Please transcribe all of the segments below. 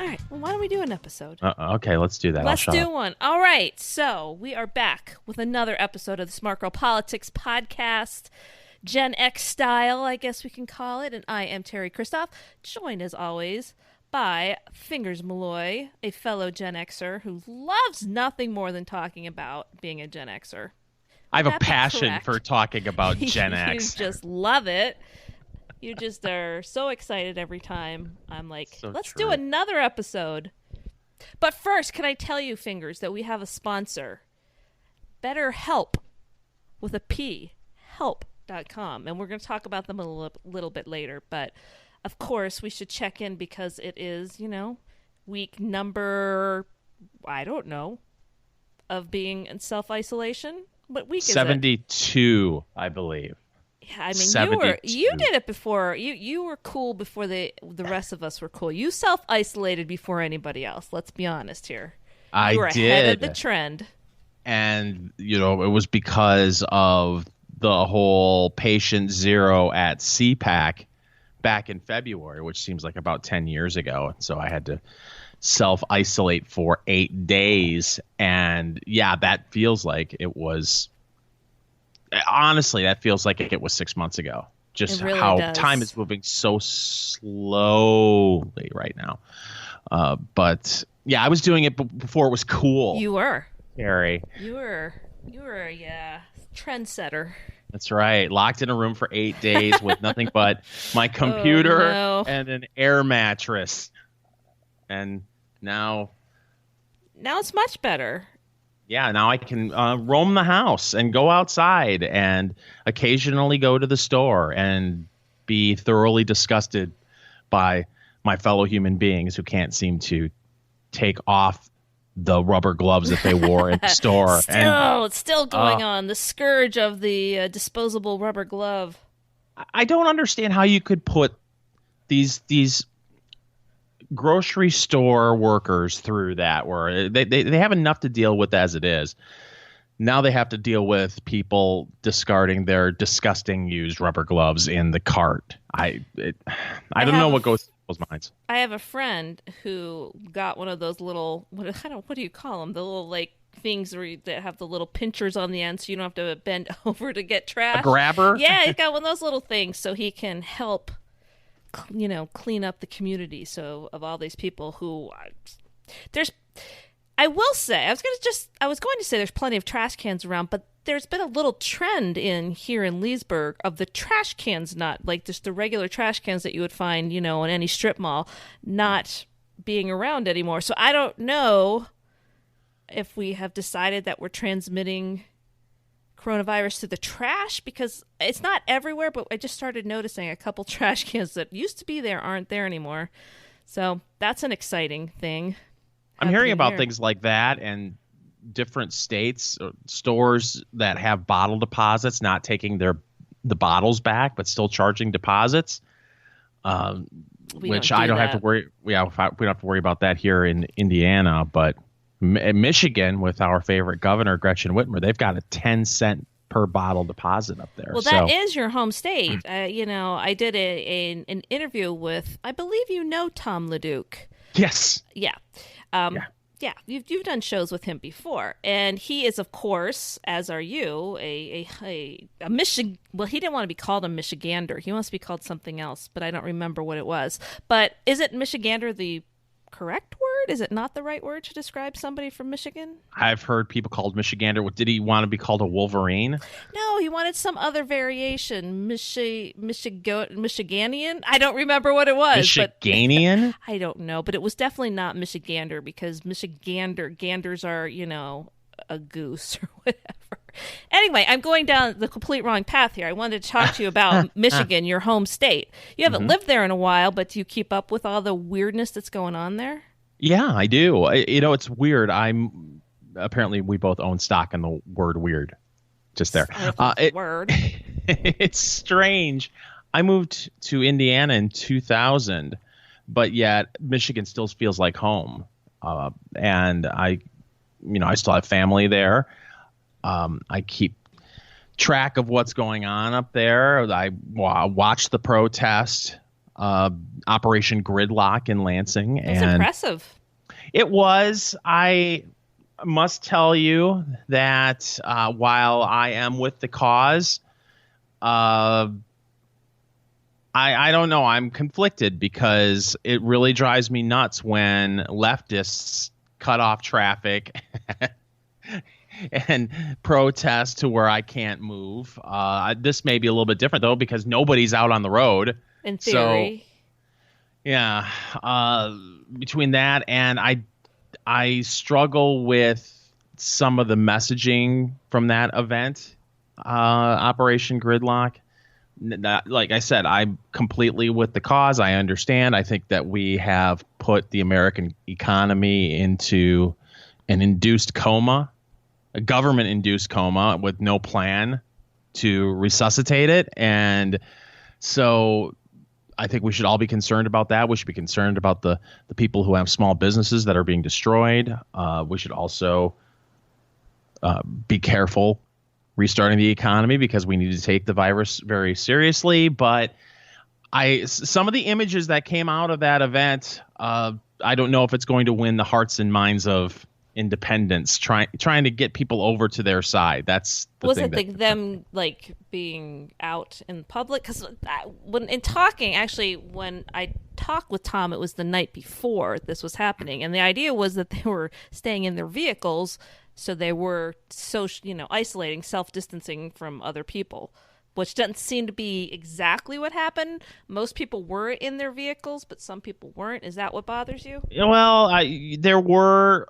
right. Well, why don't we do an episode? Okay, let's do that. Let's do one. All right. So we are back with another episode of the Smart Girl Politics podcast, Gen X style, I guess we can call it. And I am Teri Christoph, joined as always by Fingers Malloy, a fellow Gen Xer who loves nothing more than talking about being a Gen Xer. I have a passion for talking about Gen X. You just love it. You just are so excited every time. I'm like, let's do another episode. But first, can I tell you, Fingers, that we have a sponsor, BetterHelp, with a P, help.com. And we're going to talk about them a little bit later. But, of course, we should check in because it is, week number, I don't know, of being in self-isolation. What week is it? 72, I believe. Yeah, I mean, you did it before. You were cool before the rest of us were cool. You self-isolated before anybody else. Let's be honest here. You were ahead of the trend. And, it was because of the whole patient zero at CPAC back in February, which seems like about 10 years ago. So I had to self-isolate for 8 days. And, yeah, that feels like it was... Honestly, that feels like it was 6 months ago. Just really how time is moving so slowly right now. But yeah, I was doing it before it was cool. You were, Harry. You were a trendsetter. That's right. Locked in a room for 8 days with nothing but my computer and an air mattress. And now it's much better. Yeah, now I can roam the house and go outside and occasionally go to the store and be thoroughly disgusted by my fellow human beings who can't seem to take off the rubber gloves that they wore in the store. It's still going on. The scourge of the disposable rubber glove. I don't understand how you could put these grocery store workers through that, where they have enough to deal with as it is. Now they have to deal with people discarding their disgusting used rubber gloves in the cart. I don't know what goes through people's minds. I have a friend who got one of those little what do you call them? The little things that have the little pinchers on the end, so you don't have to bend over to get trash. A grabber? Yeah, he's got one of those little things so he can help clean up the community. So of all these people who I will say, I was going to say there's plenty of trash cans around, but there's been a little trend here in Leesburg of the trash cans, not like just the regular trash cans that you would find, in any strip mall, not being around anymore. So I don't know if we have decided that we're transmitting coronavirus through the trash, because it's not everywhere, but I just started noticing a couple trash cans that used to be there aren't there anymore. So that's an exciting thing. I'm hearing about things like that, and different states, stores that have bottle deposits not taking the bottles back, but still charging deposits. Which I don't have to worry. We don't have to worry about that here in Indiana, but in Michigan, with our favorite governor, Gretchen Whitmer, they've got a 10-cent per bottle deposit up there. Well, that is your home state. I did an interview with, I believe Tom LeDuc. Yes. Yeah. Yeah, you've done shows with him before, and he is, of course, as are you, a Michigan. Well, he didn't want to be called a Michigander. He wants to be called something else, but I don't remember what it was. But is it Michigander the correct word? Is it not the right word to describe somebody from Michigan? I've heard people called Michigander. Did he want to be called a Wolverine? No, he wanted some other variation. Michiganian? I don't remember what it was. Michiganian? I don't know, but it was definitely not Michigander, because ganders are, a goose or whatever. Anyway, I'm going down the complete wrong path here. I wanted to talk to you about Michigan, your home state. You haven't lived there in a while, but do you keep up with all the weirdness that's going on there? Yeah, I do. It's weird. Apparently we both own stock in the word weird. Just there. Word. It's strange. I moved to Indiana in 2000, but yet Michigan still feels like home. And I still have family there. I keep track of what's going on up there. I watch the protest. Operation Gridlock in Lansing. That's impressive. It was. I must tell you that while I am with the cause, I don't know. I'm conflicted because it really drives me nuts when leftists cut off traffic and protest to where I can't move. This may be a little bit different, though, because nobody's out on the road. In theory. So, yeah. Between that and I struggle with some of the messaging from that event, Operation Gridlock. Like I said, I'm completely with the cause. I understand. I think that we have put the American economy into an induced coma, a government-induced coma with no plan to resuscitate it. And so I think we should all be concerned about that. We should be concerned about the people who have small businesses that are being destroyed. We should also be careful restarting the economy because we need to take the virus very seriously. But some of the images that came out of that event, I don't know if it's going to win the hearts and minds of independents trying to get people over to their side. That's the was thing it them like being out in public? Because when I talked with Tom, it was the night before this was happening, and the idea was that they were staying in their vehicles, so they were isolating, self-distancing from other people, which doesn't seem to be exactly what happened. Most people were in their vehicles, but some people weren't. Is that what bothers you? Well, there were,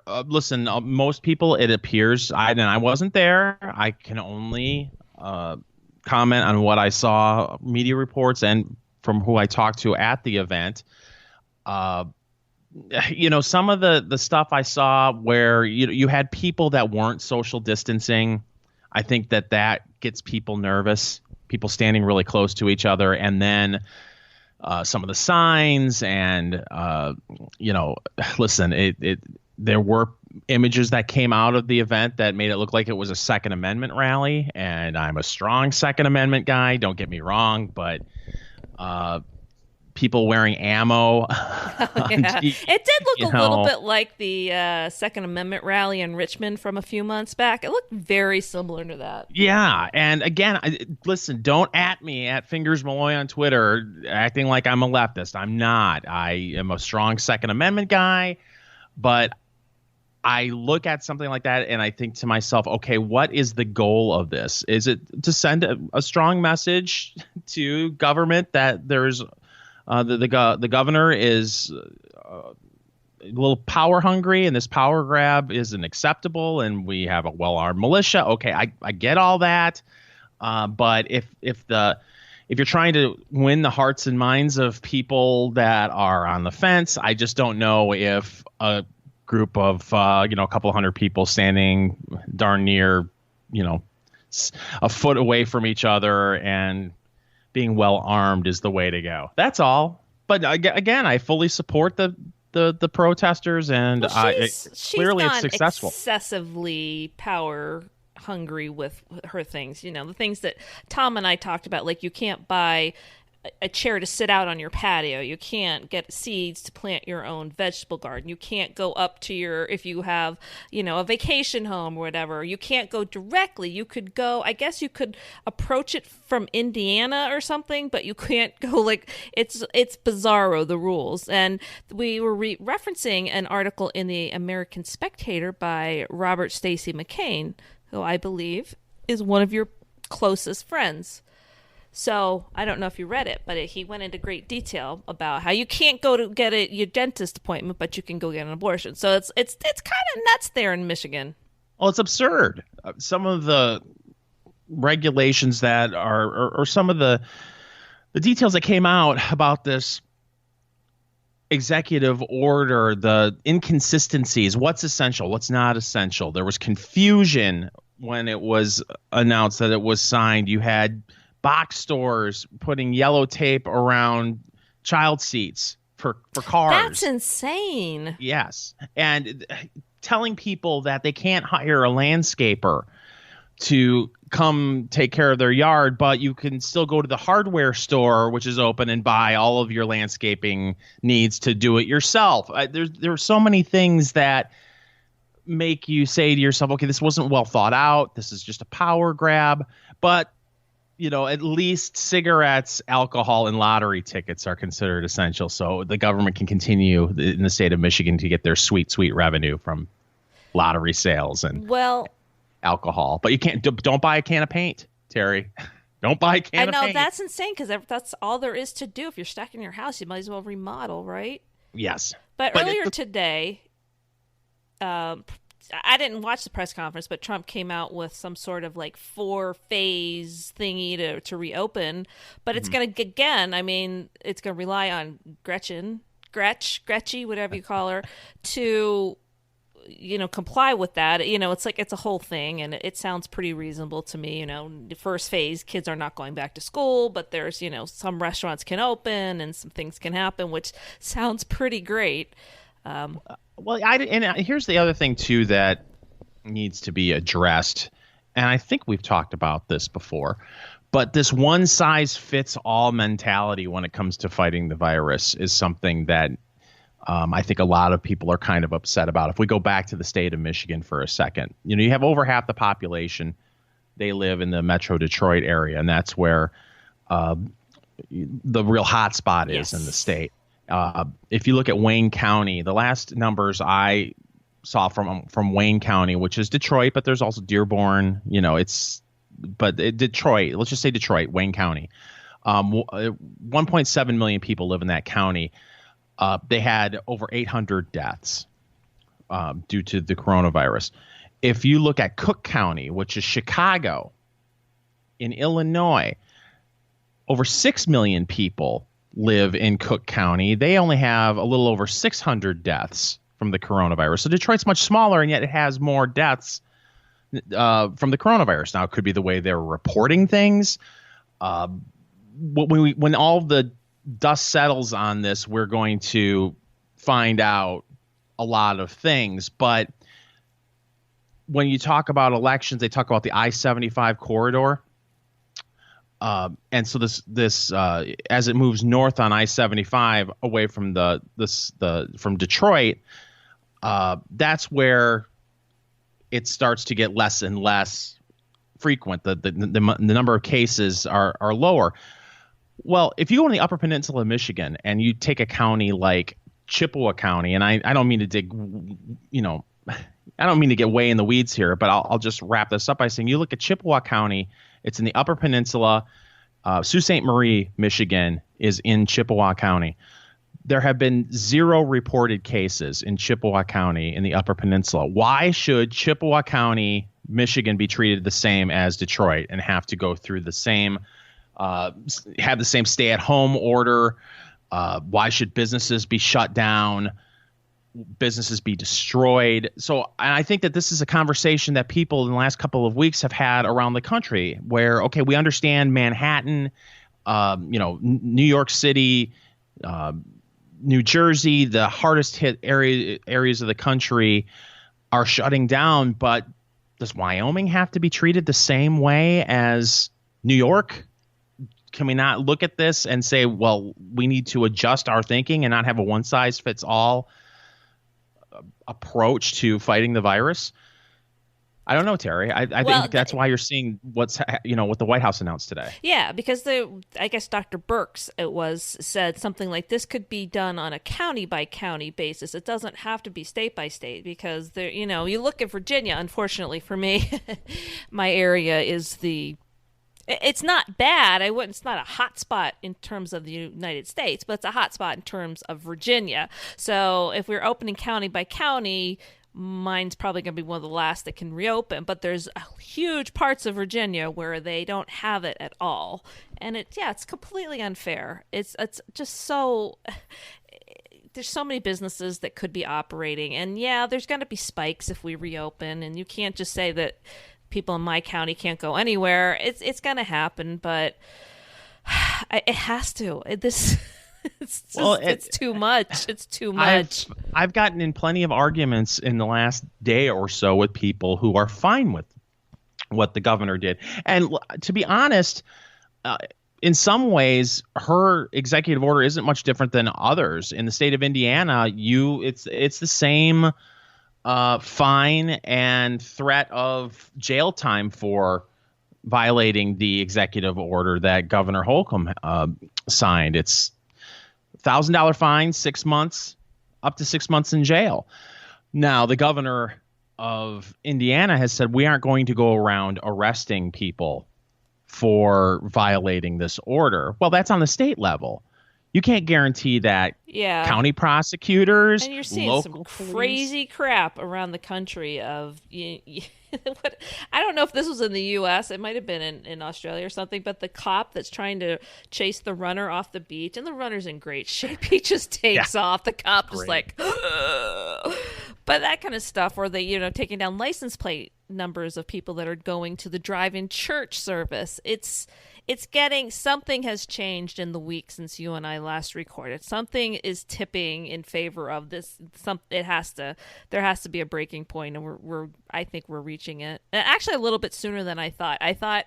most people, it appears, I wasn't there. I can only comment on what I saw, media reports, and from who I talked to at the event. Some of the stuff I saw where you had people that weren't social distancing. I think that gets people nervous. People standing really close to each other, and then some of the signs and there were images that came out of the event that made it look like it was a Second Amendment rally, and I'm a strong Second Amendment guy, don't get me wrong, but people wearing ammo. Yeah. It did look a little bit like the Second Amendment rally in Richmond from a few months back. It looked very similar to that. Yeah. And again, don't at me at Fingers Malloy on Twitter acting like I'm a leftist. I'm not. I am a strong Second Amendment guy. But I look at something like that and I think to myself, okay, what is the goal of this? Is it to send a strong message to government that there's the governor is a little power hungry and this power grab isn't acceptable and we have a well-armed militia? Okay, I get all that. But if you're trying to win the hearts and minds of people that are on the fence, I just don't know if a group of a couple hundred people standing darn near a foot away from each other and being well armed is the way to go. That's all. But again, I fully support the protesters, and clearly it's successful. Excessively power hungry with her things. The things that Tom and I talked about, like you can't buy a chair to sit out on your patio. You can't get seeds to plant your own vegetable garden. You can't go up to if you have, a vacation home or whatever. You can't go directly. You could go, I guess you could approach it from Indiana or something, but you can't go it's bizarro, the rules. And we were referencing an article in the American Spectator by Robert Stacey McCain, who I believe is one of your closest friends. So I don't know if you read it, but he went into great detail about how you can't go to get your dentist appointment, but you can go get an abortion. So it's kind of nuts there in Michigan. Well, it's absurd. Some of the regulations that or some of the details that came out about this executive order, the inconsistencies, what's essential, what's not essential. There was confusion when it was announced that it was signed. You had box stores putting yellow tape around child seats for cars. That's insane. Yes. And telling people that they can't hire a landscaper to come take care of their yard, but you can still go to the hardware store, which is open, and buy all of your landscaping needs to do it yourself. There are so many things that make you say to yourself, okay, this wasn't well thought out. This is just a power grab. But, at least cigarettes, alcohol, and lottery tickets are considered essential. So the government can continue in the state of Michigan to get their sweet, sweet revenue from lottery sales and alcohol. But you don't buy a can of paint, Terry. Don't buy a can of paint. I know, that's insane, because that's all there is to do. If you're stuck in your house, you might as well remodel, right? Yes. But earlier today, I didn't watch the press conference, but Trump came out with some sort of 4-phase thingy to reopen. But it's going to, again, it's going to rely on Gretchy, whatever you call her, to comply with that. It's a whole thing, and it sounds pretty reasonable to me. The first phase, kids are not going back to school, but there's, some restaurants can open and some things can happen, which sounds pretty great. Here's the other thing too that needs to be addressed, and I think we've talked about this before, but this one size fits all mentality when it comes to fighting the virus is something that I think a lot of people are kind of upset about. If we go back to the state of Michigan for a second, you have over half the population. They live in the Metro Detroit area, and that's where the real hot spot is in the state. If you look at Wayne County, the last numbers I saw from Wayne County, which is Detroit, but there's also Dearborn, Detroit, let's just say Detroit, Wayne County. 1.7 million people live in that county. They had over 800 deaths due to the coronavirus. If you look at Cook County, which is Chicago in Illinois, over 6 million people live in Cook County. They only have a little over 600 deaths from the coronavirus. So Detroit's much smaller, and yet it has more deaths from the coronavirus. Now, it could be the way they're reporting things. When all the dust settles on this, we're going to find out a lot of things. But when you talk about elections, they talk about the I-75 corridor. And so this as it moves north on I-75 away from from Detroit, that's where it starts to get less and less frequent. The number of cases are lower. Well, if you go in the Upper Peninsula of Michigan and you take a county like Chippewa County, and I don't mean to dig, I don't mean to get way in the weeds here, but I'll just wrap this up by saying you look at Chippewa County. It's in the Upper Peninsula. Sault Ste. Marie, Michigan, is in Chippewa County. There have been 0 reported cases in Chippewa County in the Upper Peninsula. Why should Chippewa County, Michigan, be treated the same as Detroit and have to go through the same, have the same stay-at-home order? Why should businesses be shut down? Businesses be destroyed? So I think that this is a conversation that people in the last couple of weeks have had around the country where, okay, we understand Manhattan, New York City, New Jersey, the hardest hit areas of the country are shutting down. But does Wyoming have to be treated the same way as New York? Can we not look at this and say, well, we need to adjust our thinking and not have a one size fits all approach to fighting the virus? I don't know, Terry. I think that's why you're seeing what the White House announced today. Yeah, because I guess Dr. Birx said something like this could be done on a county by county basis. It doesn't have to be state by state, because you look at Virginia. Unfortunately for me, my area is it's not bad. It's not a hot spot in terms of the United States, but it's a hot spot in terms of Virginia. So if we're opening county by county, mine's probably going to be one of the last that can reopen. But there's huge parts of Virginia where they don't have it at all, and it's completely unfair. It's just so. There's so many businesses that could be operating, and there's going to be spikes if we reopen, and you can't just say that people in my county can't go anywhere. It's going to happen, but it has to. It's too much. It's too much. I've gotten in plenty of arguments in the last day or so with people who are fine with what the governor did. And to be honest, uh, in some ways, her executive order isn't much different than others. In the state of Indiana, it's the same fine and threat of jail time for violating the executive order that Governor Holcomb signed. It's $1,000 fine, 6 months, up to 6 months in jail. Now, the governor of Indiana has said we aren't going to go around arresting people for violating this order. Well, that's on the state level. You can't guarantee that county prosecutors, and you're seeing local some crazy crap around the country of what, I don't know if this was in the U.S. It might have been in Australia or something, but the cop that's trying to chase the runner off the beach, and the runner's in great shape. He just takes off. The cop just like, ugh. But that kind of stuff, or they, taking down license plate numbers of people that are going to the drive-in church service. It's getting, something has changed in the week since you and I last recorded. Something is tipping in favor of this. There has to be a breaking point, and I think we're reaching it. And actually, a little bit sooner than I thought. I thought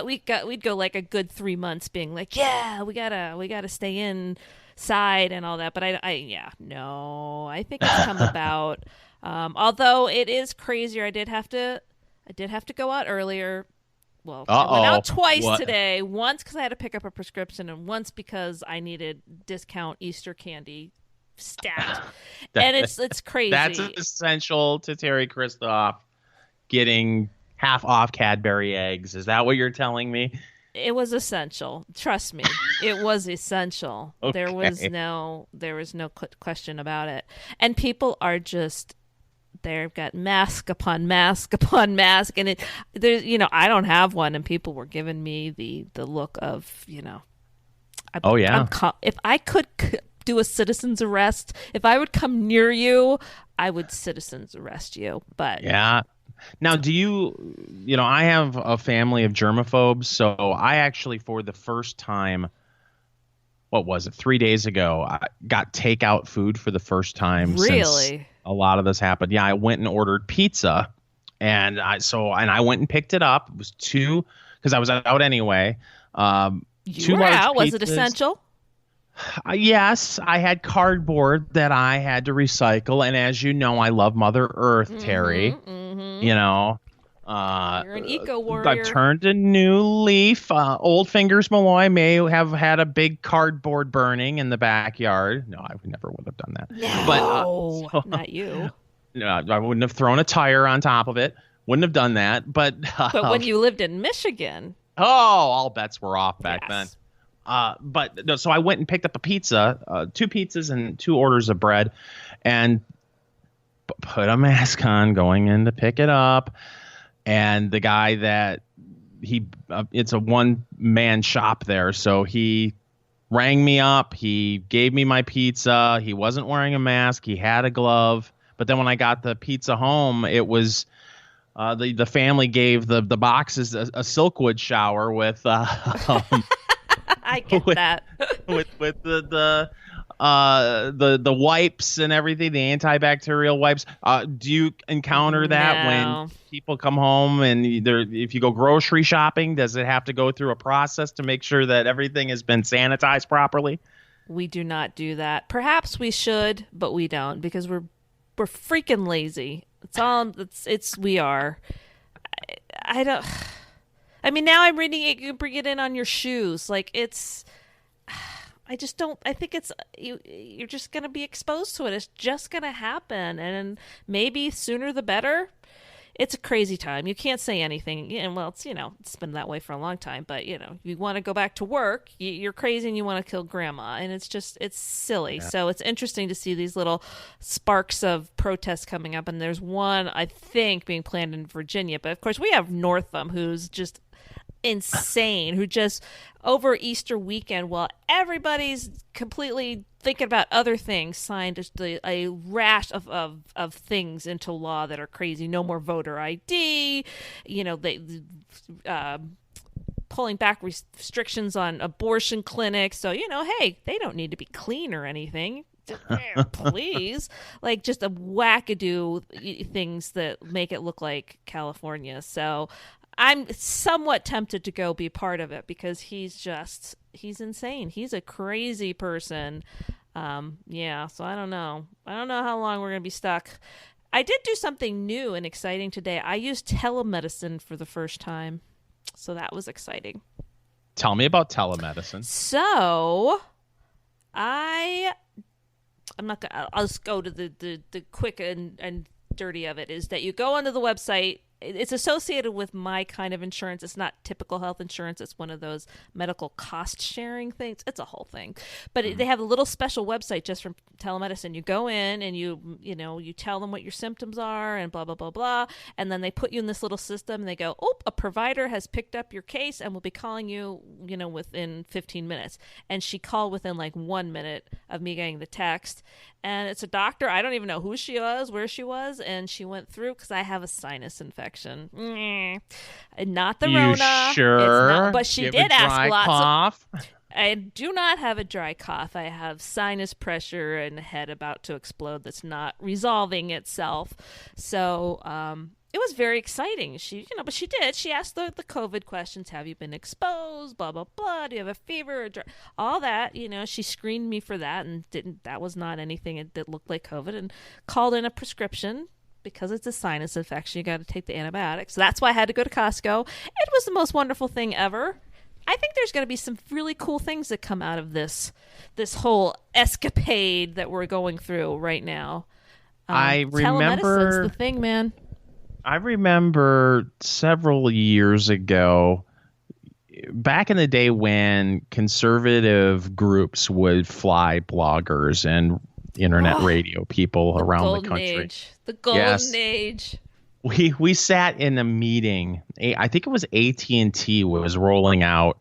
we'd go like a good 3 months, being like, yeah, we gotta stay inside and all that. But I think it's come about. Although it is crazier, I did have to go out earlier. Well, I went out twice today. Once because I had to pick up a prescription, and once because I needed discount Easter candy stat. And it's crazy. That's essential to Terry Christoph getting half off Cadbury eggs. Is that what you're telling me? It was essential. Trust me, it was essential. Okay. There was no question about it. And people are just. They've got mask upon mask upon mask, and there's I don't have one, and people were giving me the look of if I could do a citizen's arrest, if I would come near you, I would citizen's arrest you. But yeah. Now, do I have a family of germaphobes, so I actually, for the first time, what was it, 3 days ago, I got takeout food for the first time. Really? Since a lot of this happened. Yeah, I went and ordered pizza, and I went and picked it up. It was two, because I was out anyway. You were out? Was it essential? Yes, I had cardboard that I had to recycle, and as you know, I love Mother Earth, Terry. Mm-hmm. You're an eco warrior. I've turned a new leaf. Old Fingers Malloy may have had a big cardboard burning in the backyard. No, I never would have done that. No, not you. No, I wouldn't have thrown a tire on top of it. Wouldn't have done that. But when you lived in Michigan. Oh, all bets were off back then. So I went and picked up a pizza, 2 pizzas and 2 orders of bread, and put a mask on going in to pick it up. And the guy that it's a one-man shop there, so he rang me up. He gave me my pizza. He wasn't wearing a mask. He had a glove. But then when I got the pizza home, it was the family gave the boxes a Silkwood shower with. I get that. with the wipes and everything, the antibacterial wipes. Do you encounter that when people come home and if you go grocery shopping, does it have to go through a process to make sure that everything has been sanitized properly? We do not do that. Perhaps we should, but we don't, because we're freaking lazy. We are. I don't. I mean, now I'm reading it. You can bring it in on your shoes. Like I just don't. I think you're just going to be exposed to it. It's just going to happen, and maybe sooner the better. It's a crazy time. You can't say anything. And well, it's been that way for a long time. But you want to go back to work. You're crazy, and you want to kill grandma, and it's silly. Yeah. So it's interesting to see these little sparks of protests coming up. And there's one, I think, being planned in Virginia. But of course, we have Northam, who's just insane, who just over Easter weekend, while everybody's completely thinking about other things, signed a rash of things into law that are crazy. No more voter ID, they pulling back restrictions on abortion clinics. So hey, they don't need to be clean or anything. Please, like just a wackadoo things that make it look like California. So I'm somewhat tempted to go be part of it because he's insane. He's a crazy person. Yeah, so I don't know. I don't know how long we're going to be stuck. I did do something new and exciting today. I used telemedicine for the first time. So that was exciting. Tell me about telemedicine. So I'm not gonna. I'll just go to the quick and dirty of it. Is that you go onto the website. It's associated with my kind of insurance. It's not typical health insurance. It's one of those medical cost sharing things. It's a whole thing, but they have a little special website just for telemedicine. You go in and you tell them what your symptoms are and blah blah blah blah, and then they put you in this little system. And they go, oh, a provider has picked up your case and will be calling you, within 15 minutes. And she called within like 1 minute of me getting the text. And it's a doctor. I don't even know who she was, where she was, and she went through because I have a sinus infection. Not the Rona. You sure? Not, but she did ask lots cough? I do not have a dry cough. I have sinus pressure and a head about to explode that's not resolving itself. So it was very exciting. But she did. She asked the COVID questions. Have you been exposed? Blah, blah, blah. Do you have a fever? All that. She screened me for that and that was not anything that looked like COVID, and called in a prescription. Because it's a sinus infection, you got to take the antibiotics. So that's why I had to go to Costco. It was the most wonderful thing ever. I think there's going to be some really cool things that come out of this whole escapade that we're going through right now. I remember telemedicine's the thing, man. I remember several years ago, back in the day when conservative groups would fly bloggers and internet radio people around the country. The golden age. We sat in a meeting. I think it was AT&T was rolling out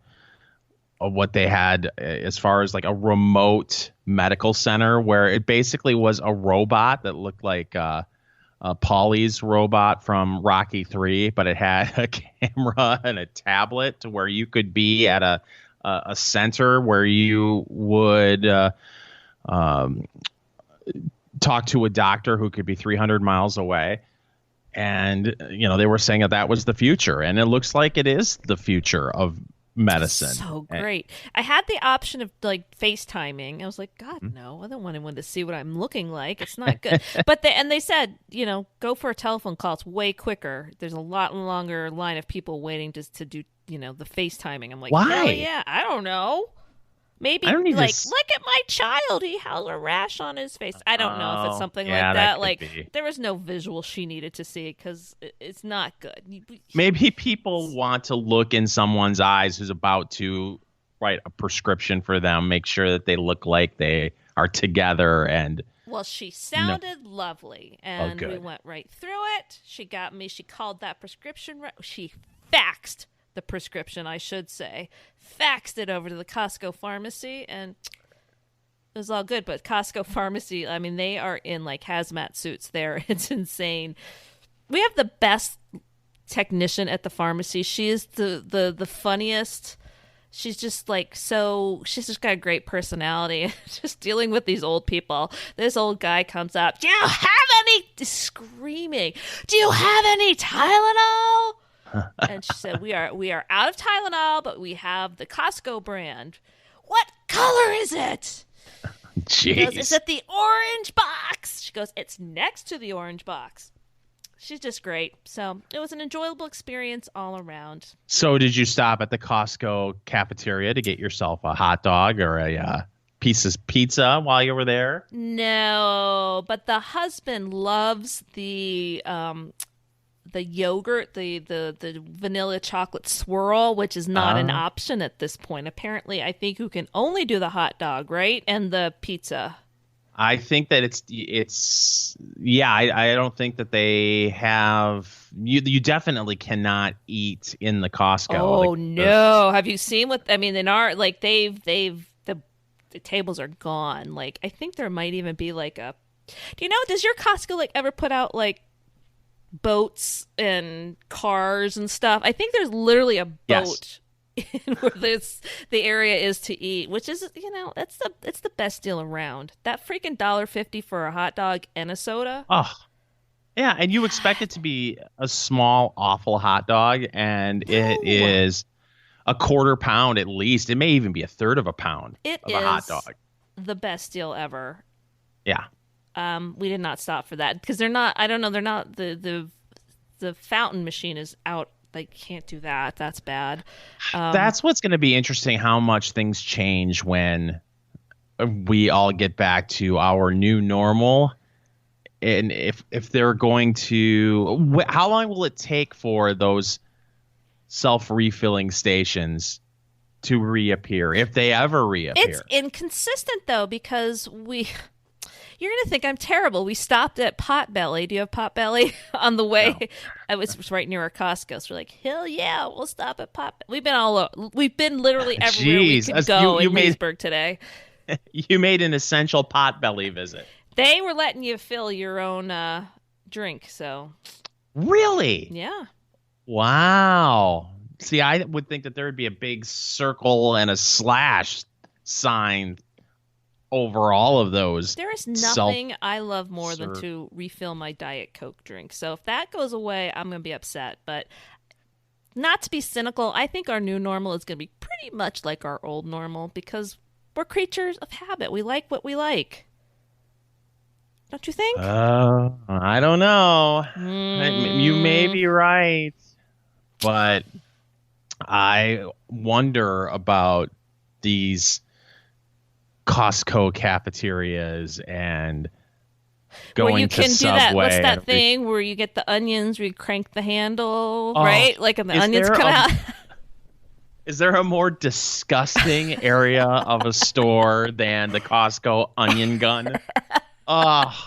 what they had as far as like a remote medical center, where it basically was a robot that looked like Paulie's robot from Rocky 3, but it had a camera and a tablet to where you could be at a center where you would talk to a doctor who could be 300 miles away. And, they were saying that was the future. And it looks like it is the future of medicine. So great. I had the option of like FaceTiming. I was like, God, no, I don't want anyone to see what I'm looking like. It's not good. But they said, go for a telephone call. It's way quicker. There's a lot longer line of people waiting to do, the FaceTiming. I'm like, why? Hell yeah, I don't know. Maybe like, look at my child. He has a rash on his face. I don't know if it's something like that. Like there was no visual she needed to see because it's not good. Maybe people want to look in someone's eyes who's about to write a prescription for them, make sure that they look like they are together. And well, she sounded lovely, and we went right through it. She got me. She called that prescription. She faxed the prescription, I should say, faxed it over to the Costco pharmacy, and it was all good. But Costco pharmacy, I mean, they are in like hazmat suits there. It's insane. We have the best technician at the pharmacy. She is the funniest. She's just like she's just got a great personality. Just dealing with these old people. This old guy comes up, do you have any, screaming, do you have any Tylenol? And she said, we are out of Tylenol, but we have the Costco brand. What color is it? Jeez. She goes, it's at the orange box. She goes, it's next to the orange box. She's just great. So it was an enjoyable experience all around. So did you stop at the Costco cafeteria to get yourself a hot dog or a piece of pizza while you were there? No, but the husband loves the yogurt, the vanilla chocolate swirl, which is not an option at this point. Apparently, I think you can only do the hot dog, right? And the pizza. I think that I don't think that they have, you definitely cannot eat in the Costco. Oh, no. Have you seen what, I mean, in our, like the tables are gone. Like, I think there might even be like does your Costco like ever put out like boats and cars and stuff? I think there's literally a boat where the area is to eat, which is, it's the best deal around. That freaking $1.50 for a hot dog and a soda. Oh, yeah, and you expect it to be a small, awful hot dog, and it No. is a quarter pound at least. It may even be a third of a pound It of is a hot dog. the best deal ever. Yeah. We did not stop for that because they're not. I don't know. They're not the fountain machine is out. They can't do that. That's bad. That's what's going to be interesting, how much things change when we all get back to our new normal. And if they're going to, how long will it take for those self-refilling stations to reappear, if they ever reappear? It's inconsistent though because you're gonna think I'm terrible. We stopped at Potbelly. Do you have Potbelly on the way? No. It was right near our Costco. So we're like, hell yeah, we'll stop at Potbelly. We've been all over. We've been literally everywhere we could go in Leesburg today. You made an essential Potbelly visit. They were letting you fill your own drink, so. Really? Yeah. Wow. See, I would think that there would be a big circle and a slash sign over all of those. There is nothing I love more than to refill my Diet Coke drink. So if that goes away, I'm going to be upset. But not to be cynical, I think our new normal is going to be pretty much like our old normal because we're creatures of habit. We like what we like. Don't you think? I don't know. You may be right. But I wonder about these Costco cafeterias and going where you to can Subway. Do that. What's that thing where you get the onions, where you crank the handle, right? Like when the onions come out. Is there a more disgusting area of a store than the Costco onion gun? Oh,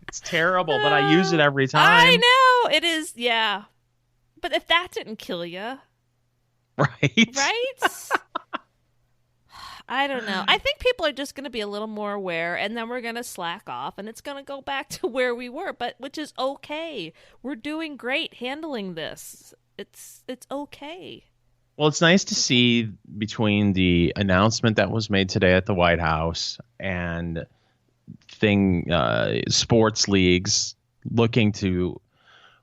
it's terrible, but I use it every time. I know. It is, yeah. But if that didn't kill you. Right? Right? I don't know. I think people are just going to be a little more aware, and then we're going to slack off, and it's going to go back to where we were, which is okay. We're doing great handling this. It's okay. Well, it's nice to see between the announcement that was made today at the White House and sports leagues looking to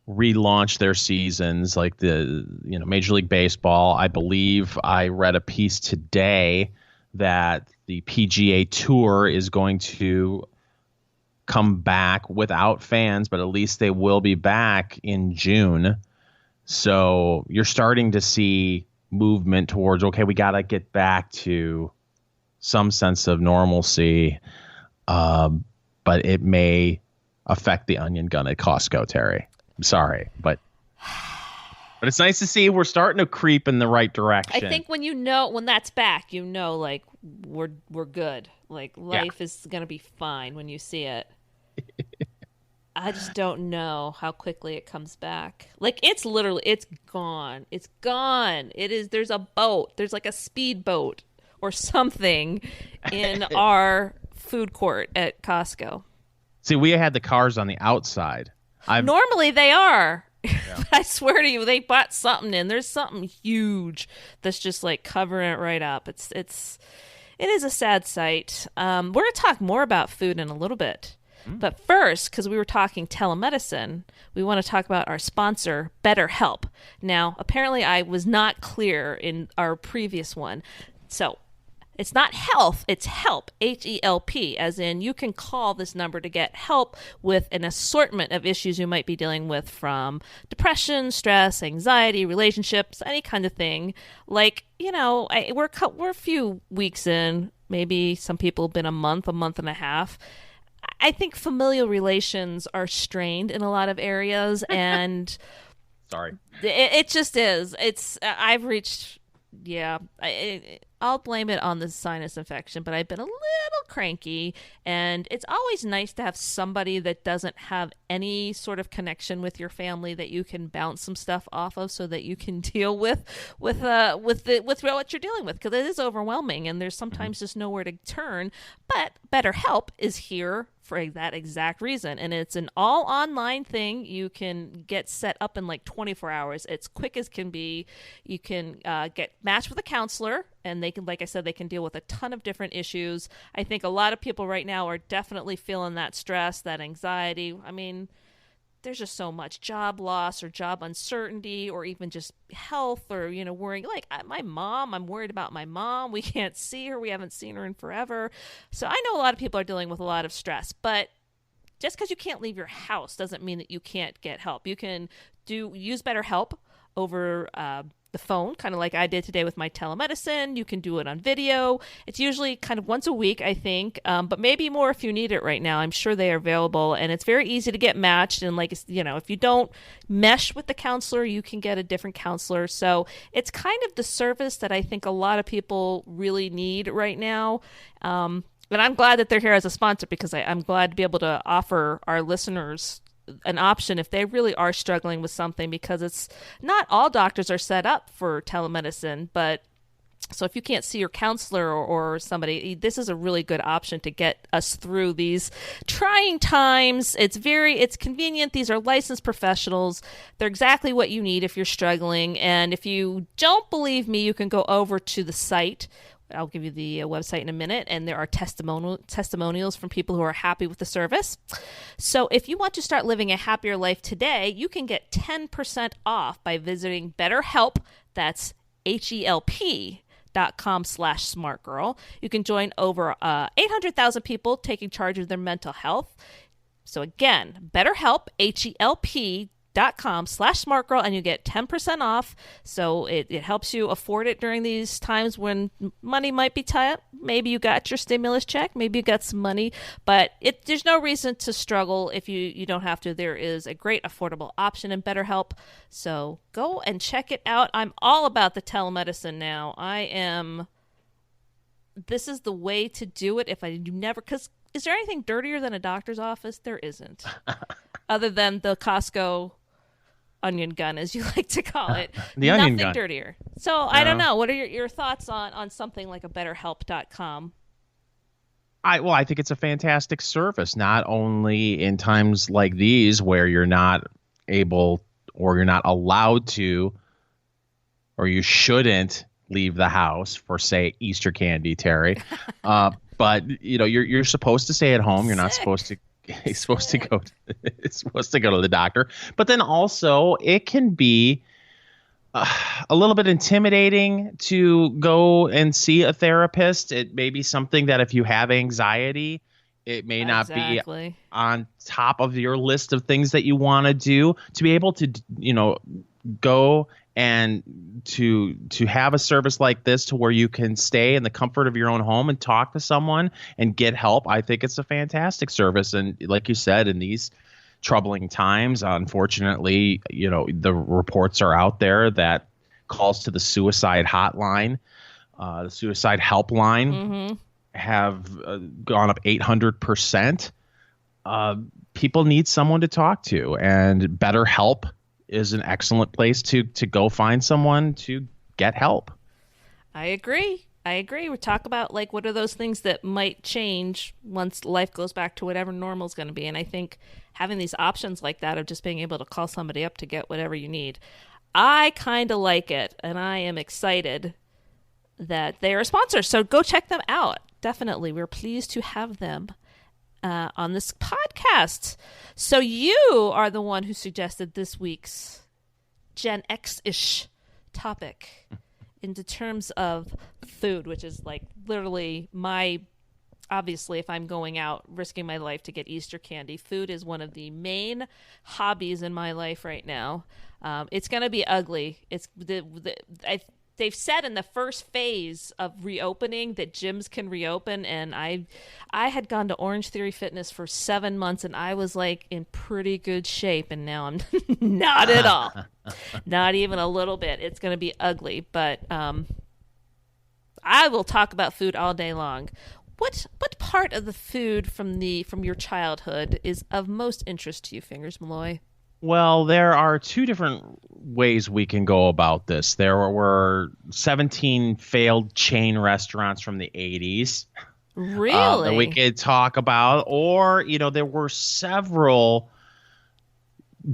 relaunch their seasons, like the Major League Baseball. I believe I read a piece today that the PGA Tour is going to come back without fans, but at least they will be back in June. So you're starting to see movement towards, okay, we got to get back to some sense of normalcy, but it may affect the onion gun at Costco, Terry. I'm sorry, but it's nice to see we're starting to creep in the right direction. I think when that's back, like we're good. Like life is gonna be fine when you see it. I just don't know how quickly it comes back. Like it's gone. It's gone. It is. There's a boat. There's like a speedboat or something in our food court at Costco. See, we had the cars on the outside. Normally they are. Yeah. I swear to you, they bought something in. There's something huge that's just like covering it right up. It is a sad sight. We're going to talk more about food in a little bit. But first, because we were talking telemedicine, we want to talk about our sponsor, BetterHelp. Now, apparently I was not clear in our previous one. So it's not health, it's help, H-E-L-P, as in you can call this number to get help with an assortment of issues you might be dealing with, from depression, stress, anxiety, relationships, any kind of thing. Like, we're a few weeks in, maybe some people have been a month and a half. I think familial relations are strained in a lot of areas, and sorry, it just is. I've reached, I'll blame it on the sinus infection, but I've been a little cranky, and it's always nice to have somebody that doesn't have any sort of connection with your family that you can bounce some stuff off of, so that you can deal with what you're dealing with, because it is overwhelming, and there's sometimes just nowhere to turn. But BetterHelp is here for that exact reason. And it's an all online thing. You can get set up in like 24 hours. It's quick as can be. You can get matched with a counselor, and they can, like I said, they can deal with a ton of different issues. I think a lot of people right now are definitely feeling that stress, that anxiety. I mean, there's just so much job loss or job uncertainty, or even just health, or, you know, worrying. Like my mom, I'm worried about my mom. We can't see her. We haven't seen her in forever. So I know a lot of people are dealing with a lot of stress, but just because you can't leave your house doesn't mean that you can't get help. You can use BetterHelp over the phone, kind of like I did today with my telemedicine. You can do it on video. It's usually kind of once a week, I think, but maybe more if you need it right now. I'm sure they are available, and it's very easy to get matched. And like, you know, if you don't mesh with the counselor, you can get a different counselor. So it's kind of the service that I think a lot of people really need right now. And I'm glad that they're here as a sponsor, because I'm glad to be able to offer our listeners an option if they really are struggling with something, because it's not all doctors are set up for telemedicine. But so if you can't see your counselor or somebody, this is a really good option to get us through these trying times. It's convenient. These are licensed professionals. They're exactly what you need if you're struggling. And if you don't believe me, you can go over to the site. I'll give you the website in a minute, and there are testimonials from people who are happy with the service. So if you want to start living a happier life today, you can get 10% off by visiting BetterHelp. That's HELP.com/smartgirl. You can join over 800,000 people taking charge of their mental health. So again, BetterHelp, HELP.com/smartgirl, and you get 10% off. So it helps you afford it during these times when money might be tight. Maybe you got your stimulus check, maybe you got some money, but there's no reason to struggle if you don't have to. There is a great affordable option in BetterHelp. So go and check it out. I'm all about the telemedicine now. This is the way to do it. If I do never, because is there anything dirtier than a doctor's office? There isn't. Other than the Costco onion gun, as you like to call it. The onion Nothing gun. dirtier. So I don't know. What are your thoughts on something like a BetterHelp.com? I think it's a fantastic service, not only in times like these where you're not able, or you're not allowed to, or you shouldn't leave the house for, say, Easter candy, Terry. But you know, you're supposed to stay at home. You're not supposed to. He's supposed to go. It's supposed to go to the doctor. But then also, it can be a little bit intimidating to go and see a therapist. It may be something that if you have anxiety, it may not be on top of your list of things that you want to do. To be able to, you know, go and to have a service like this, to where you can stay in the comfort of your own home and talk to someone and get help, I think it's a fantastic service. And like you said, in these troubling times, unfortunately, you know, the reports are out there that calls to the suicide hotline, the suicide helpline, have gone up 800%. People need someone to talk to, and BetterHelp is an excellent place to go find someone to get help. I agree. We talk about, like, what are those things that might change once life goes back to whatever normal is going to be. And I think having these options like that of just being able to call somebody up to get whatever you need, I kind of like it. And I am excited that they are a sponsor. So go check them out. Definitely. We're pleased to have them on this podcast. So you are the one who suggested this week's Gen Xish topic into terms of food, which is like literally obviously, if I'm going out risking my life to get Easter candy, food is one of the main hobbies in my life right now. It's going to be ugly. They've said in the first phase of reopening that gyms can reopen, and I had gone to Orange Theory Fitness for 7 months, and I was like in pretty good shape, and now I'm not at all, not even a little bit. It's going to be ugly, but I will talk about food all day long. What part of the food from your childhood is of most interest to you, Fingers Malloy? Well, there are two different ways we can go about this. There were 17 failed chain restaurants from the 80s. that we Really? could talk about. Or, there were several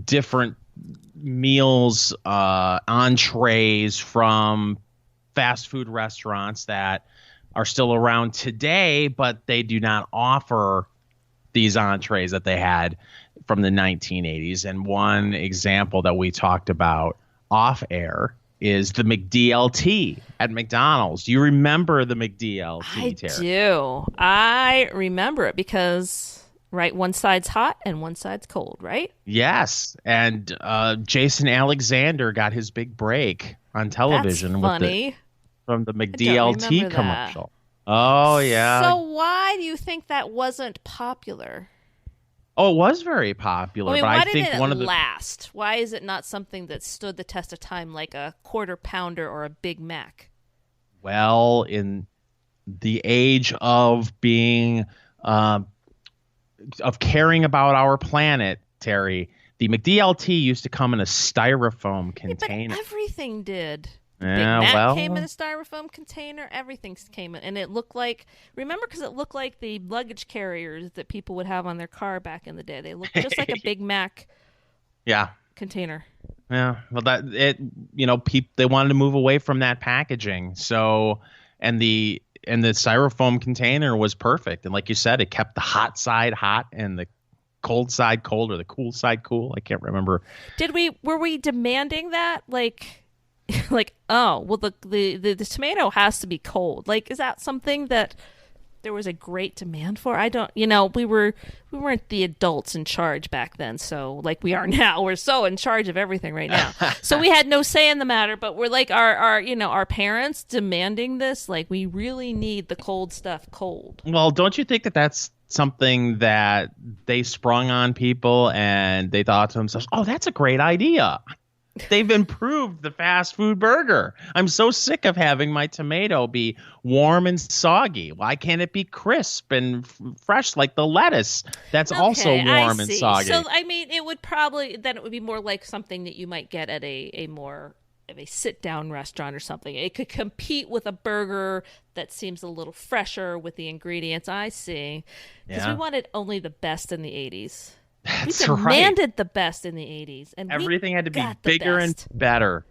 different meals, entrees from fast food restaurants that are still around today, but they do not offer these entrees that they had from the 1980s. And one example that we talked about off air is the McDLT at McDonald's. Do you remember the McDLT, I Terry? do. I remember it because, right, one side's hot and one side's cold, right? Yes. And Jason Alexander got his big break on That's television funny. from the I don't McDLT remember that. commercial. Oh, yeah. So why do you think that wasn't popular? Oh, it was very popular, I mean, but why I didn't think it one of the last? Why is it not something that stood the test of time like a quarter pounder or a Big Mac? well, in the age of being of caring about our planet, Terry, the McDLT used to come in a styrofoam Yeah, but container. everything did. The Big Yeah, Mac well, came in a styrofoam container. Everything came in, and it looked like. Remember, because it looked like the luggage carriers that people would have on their car back in the day. They looked just like a Big Mac yeah, container. yeah. Well, they wanted to move away from that packaging. So, and the styrofoam container was perfect. And like you said, it kept the hot side hot and the cold side cold, or the cool side cool. I can't remember. Were we demanding that? Like, oh, well, the tomato has to be cold. Like, is that something that there was a great demand for? I don't, we weren't the adults in charge back then. So like we are now, we're so in charge of everything right now. So we had no say in the matter, but we're like our parents demanding this. Like, we really need the cold stuff cold. Well, don't you think that that's something that they sprung on people and they thought to themselves, oh, that's a great idea. They've improved the fast food burger. I'm so sick of having my tomato be warm and soggy. Why can't it be crisp and fresh like the lettuce that's also Okay, I warm and see. soggy? So I mean, it would be more like something that you might get at a more of a sit down restaurant or something. It could compete with a burger that seems a little fresher with the ingredients. I see. Because we wanted only the best in the 80s. That's We right. demanded the best in the 80s, and Everything had to be got the bigger and best. better.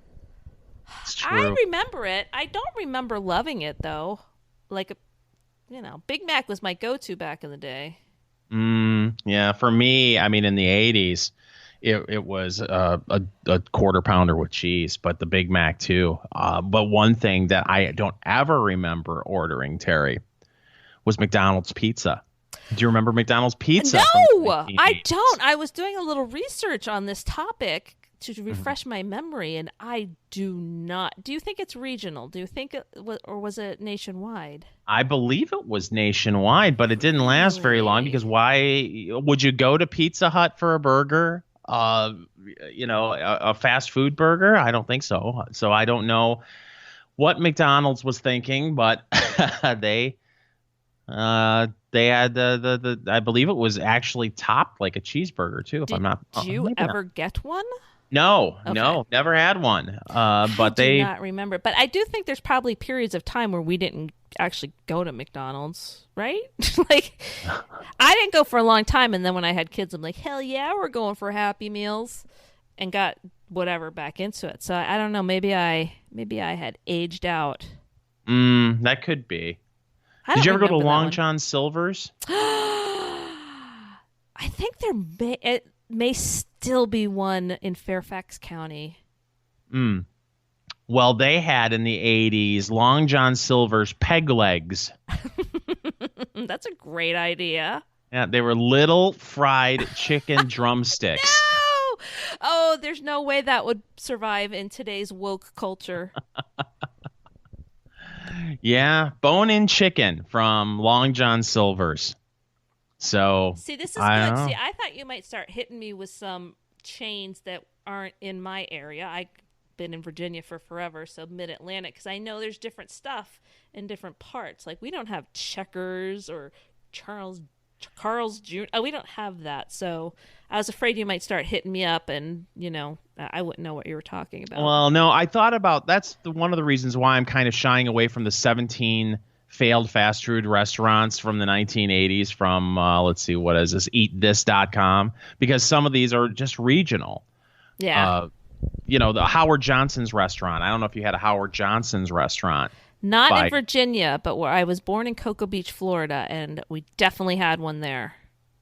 It's true. I remember it. I don't remember loving it though. Like, Big Mac was my go-to back in the day. Yeah, for me, I mean, in the 80s, it was a quarter pounder with cheese, but the Big Mac too. But one thing that I don't ever remember ordering, Terry, was McDonald's pizza. Do you remember McDonald's pizza? No, I don't. I was doing a little research on this topic to refresh my memory, and I do not. Do you think it's regional? Do you think or was it nationwide? I believe it was nationwide, but it didn't last very long because why would you go to Pizza Hut for a burger? A fast food burger? I don't think so. So I don't know what McDonald's was thinking, but they had the I believe it was actually topped like a cheeseburger too. If I'm not, Did you maybe ever not. get one? No, Okay. no, never had one. I But do they, not remember. But I do think there's probably periods of time where we didn't actually go to McDonald's, right? Like, I didn't go for a long time, and then when I had kids, I'm like, hell yeah, we're going for Happy Meals, and got whatever back into it. So I don't know. Maybe I had aged out. that could be. I Did don't you ever go to remember that Long one. John Silver's? I think it may still be one in Fairfax County. Well, they had in the 80s Long John Silver's peg legs. That's a great idea. Yeah, they were little fried chicken drumsticks. No! Oh, there's no way that would survive in today's woke culture. Yeah, bone-in chicken from Long John Silver's. So See, this is I good. don't See, know. I thought you might start hitting me with some chains that aren't in my area. I've been in Virginia for forever, so Mid-Atlantic, because I know there's different stuff in different parts. Like, we don't have Checkers or Carl's Jr. Oh, we don't have that. So I was afraid you might start hitting me up, and I wouldn't know what you were talking about. Well, no, I thought about one of the reasons why I'm kind of shying away from the 17 failed fast food restaurants from the 1980s from, let's see, what is this, eatthis.com, because some of these are just regional. Yeah. The Howard Johnson's restaurant. I don't know if you had a Howard Johnson's restaurant. Not in Virginia, but where I was born in Cocoa Beach, Florida, and we definitely had one there.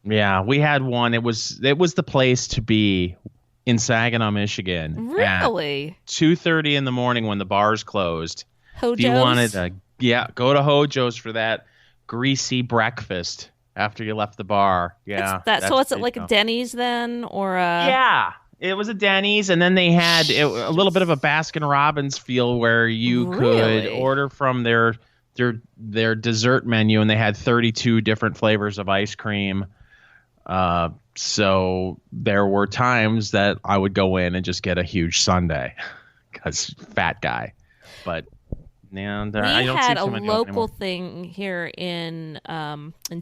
Yeah, we had one. It was the place to be in Saginaw, Michigan. Really? At 2:30 in the morning when the bars closed. Hojo's? If you wanted to, go to Hojo's for that greasy breakfast after you left the bar. Yeah. So it's like a Denny's then, or a... Yeah. It was a Denny's, and then they had a little bit of a Baskin Robbins feel where you could order from their dessert menu, and they had 32 different flavors of ice cream. So there were times that I would go in and just get a huge sundae because fat guy. But I don't see too many local thing here in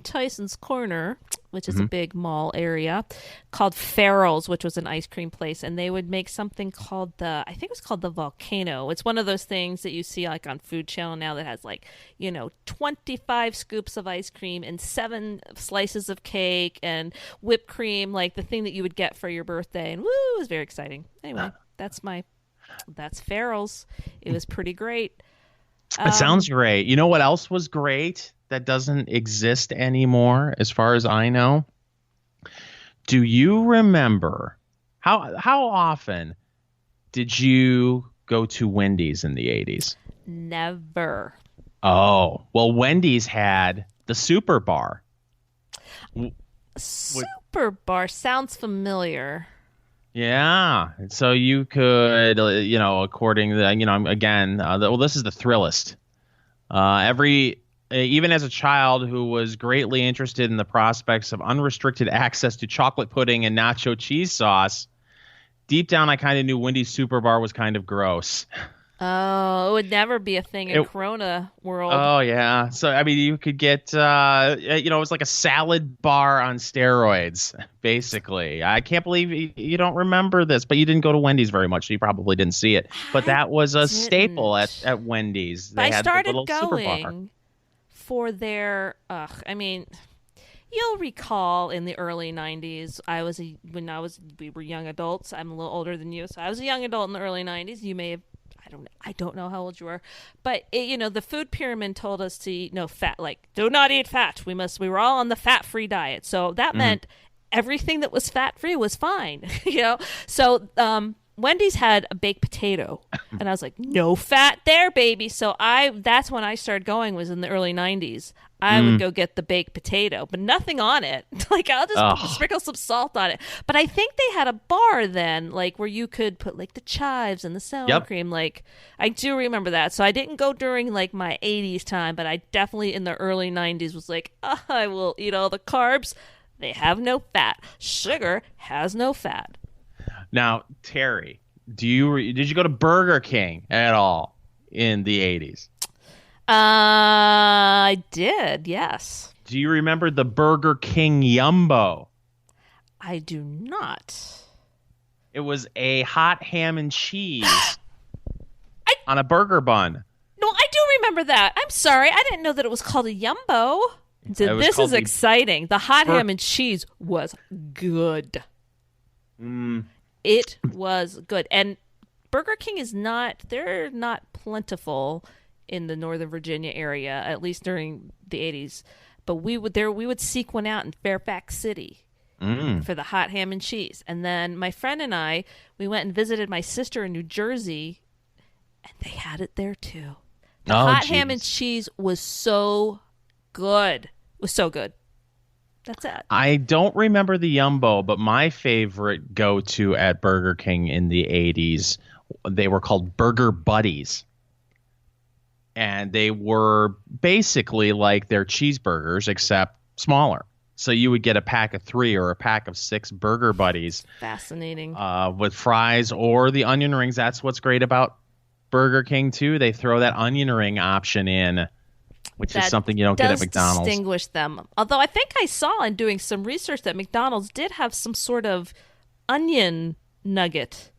Tyson's Corner, which is a big mall area, called Farrell's, which was an ice cream place, and they would make something called I think it was called the Volcano. It's one of those things that you see like on Food Channel now that has 25 scoops of ice cream and 7 slices of cake and whipped cream, like the thing that you would get for your birthday, and it was very exciting. Anyway, that's Farrell's. It was pretty great. It sounds great. You know what else was great that doesn't exist anymore, as far as I know? Do you remember how often did you go to Wendy's in the 80s? Never. Oh, well, Wendy's had the Super Bar. Super Bar sounds familiar. Yeah, so you could, according to, again, this is the Thrillist. Even as a child who was greatly interested in the prospects of unrestricted access to chocolate pudding and nacho cheese sauce, deep down I kind of knew Wendy's Super Bar was kind of gross. Oh, it would never be a thing in Corona world. Oh, yeah. So, I mean, you could get, it was like a salad bar on steroids, basically. I can't believe you don't remember this, but you didn't go to Wendy's very much, so you probably didn't see it. But that was a staple at Wendy's. They had started the little Super Bar. Going for their, you'll recall in the early 90s, we were young adults. I'm a little older than you, so I was a young adult in the early 90s. You may have, I don't know how old you are, but the food pyramid told us to eat no fat, like do not eat fat. We were all on the fat-free diet. So that meant everything that was fat-free was fine, So Wendy's had a baked potato, and I was like, no fat there, baby. So that's when I started going, was in the early 90s. I would go get the baked potato, but nothing on it. Like, I'll just sprinkle some salt on it. But I think they had a bar then, like, where you could put, like, the chives and the sour cream. Like, I do remember that. So I didn't go during, like, my 80s time, but I definitely in the early 90s was like, I will eat all the carbs. They have no fat. Sugar has no fat. Now, Teri, did you go to Burger King at all in the 80s? I did, yes. Do you remember the Burger King Yumbo? I do not. It was a hot ham and cheese on a burger bun. No, I do remember that. I'm sorry. I didn't know that it was called a Yumbo. This is exciting. The hot ham and cheese was good. It was good. And Burger King they're not plentiful in the Northern Virginia area, at least during the 80s. But we would seek one out in Fairfax City for the hot ham and cheese. And then my friend and I, we went and visited my sister in New Jersey, and they had it there too. The hot ham and cheese was so good. It was so good. That's it. I don't remember the Yumbo, but my favorite go-to at Burger King in the 80s, they were called Burger Buddies. And they were basically like their cheeseburgers, except smaller. So you would get a pack of 3 or a pack of 6 Burger Buddies. Fascinating. With fries or the onion rings. That's what's great about Burger King, too. They throw that onion ring option in, which is something you don't get at McDonald's. Distinguish them. Although I think I saw in doing some research that McDonald's did have some sort of onion nugget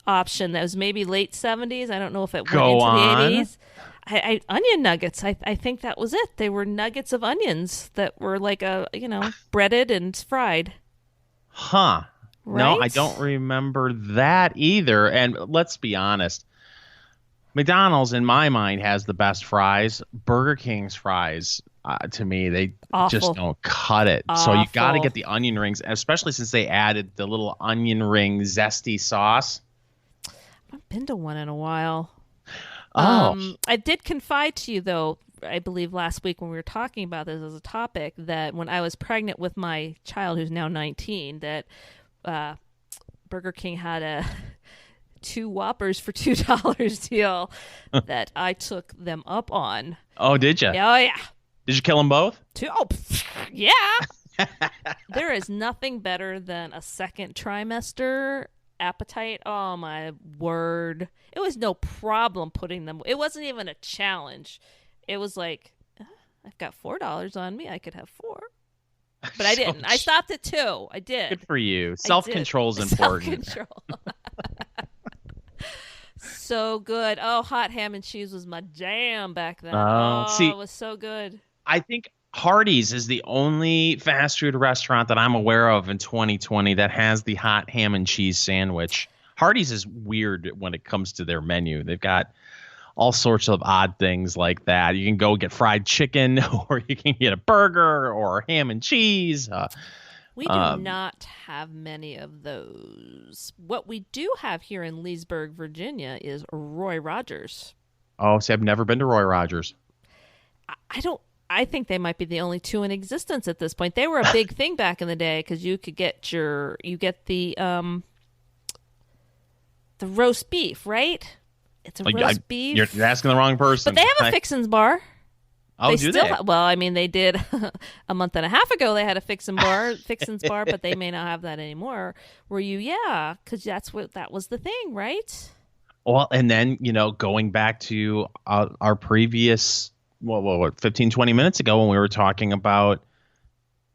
option that was maybe late 70s. I don't know if it went into the 80s. onion nuggets. I think that was it. They were nuggets of onions that were like breaded and fried. Huh. No, I don't Right? remember that either. And let's be honest, McDonald's, in my mind, has the best fries. Burger King's fries, to me, they just Awful. don't cut it. So you got to get Awful. the onion rings, especially since they added the little onion ring zesty sauce. I've been to one in a while. Oh, I did confide to you though, I believe last week when we were talking about this as a topic, that when I was pregnant with my child who's now 19, that uh, Burger King had a two Whoppers for $2 deal that I took them up on. oh, did you? Oh yeah, Did you kill them both? yeah. There is nothing better than a second trimester appetite. Oh my word. It was no problem putting them. It wasn't even a challenge. It was like, I've got $4 on me. I could have four. But I didn't. I stopped at two. I did. Good for you. Self-control is important. Self-control. So good. Oh, hot ham and cheese was my jam back then. See, It was so good. I think Hardee's is the only fast food restaurant that I'm aware of in 2020 that has the hot ham and cheese sandwich. Hardee's is weird when it comes to their menu. They've got all sorts of odd things like that. You can go get fried chicken, or you can get a burger, or ham and cheese. We do not have many of those. What we do have here in Leesburg, Virginia, is Roy Rogers. Oh, see, I've never been to Roy Rogers. I don't. I think they might be the only two in existence at this point. They were a big thing back in the day because you could get the roast beef, right? It's a roast beef. You're asking the wrong person. But they have a fixins bar. Oh, do they? Well, I mean, they did a month and a half ago. They had a fixins bar, but they may not have that anymore. Were you? Yeah, because that was the thing, right? Well, and then, going back to our previous, what, 15, 20 minutes ago when we were talking about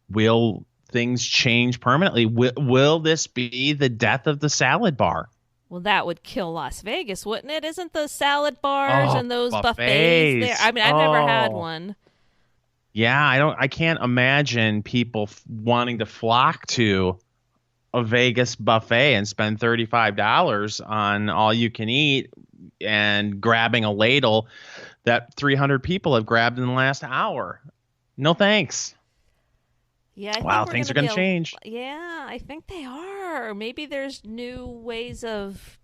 will things change permanently? Will this be the death of the salad bar? Well, that would kill Las Vegas, wouldn't it? Isn't the salad bars and those buffets there? I mean, I've never had one. Yeah, I can't imagine people wanting to flock to a Vegas buffet and spend $35 on all you can eat and grabbing a ladle that 300 people have grabbed in the last hour. No thanks. Yeah, wow, things are going to change. Yeah, I think they are. Maybe there's new ways of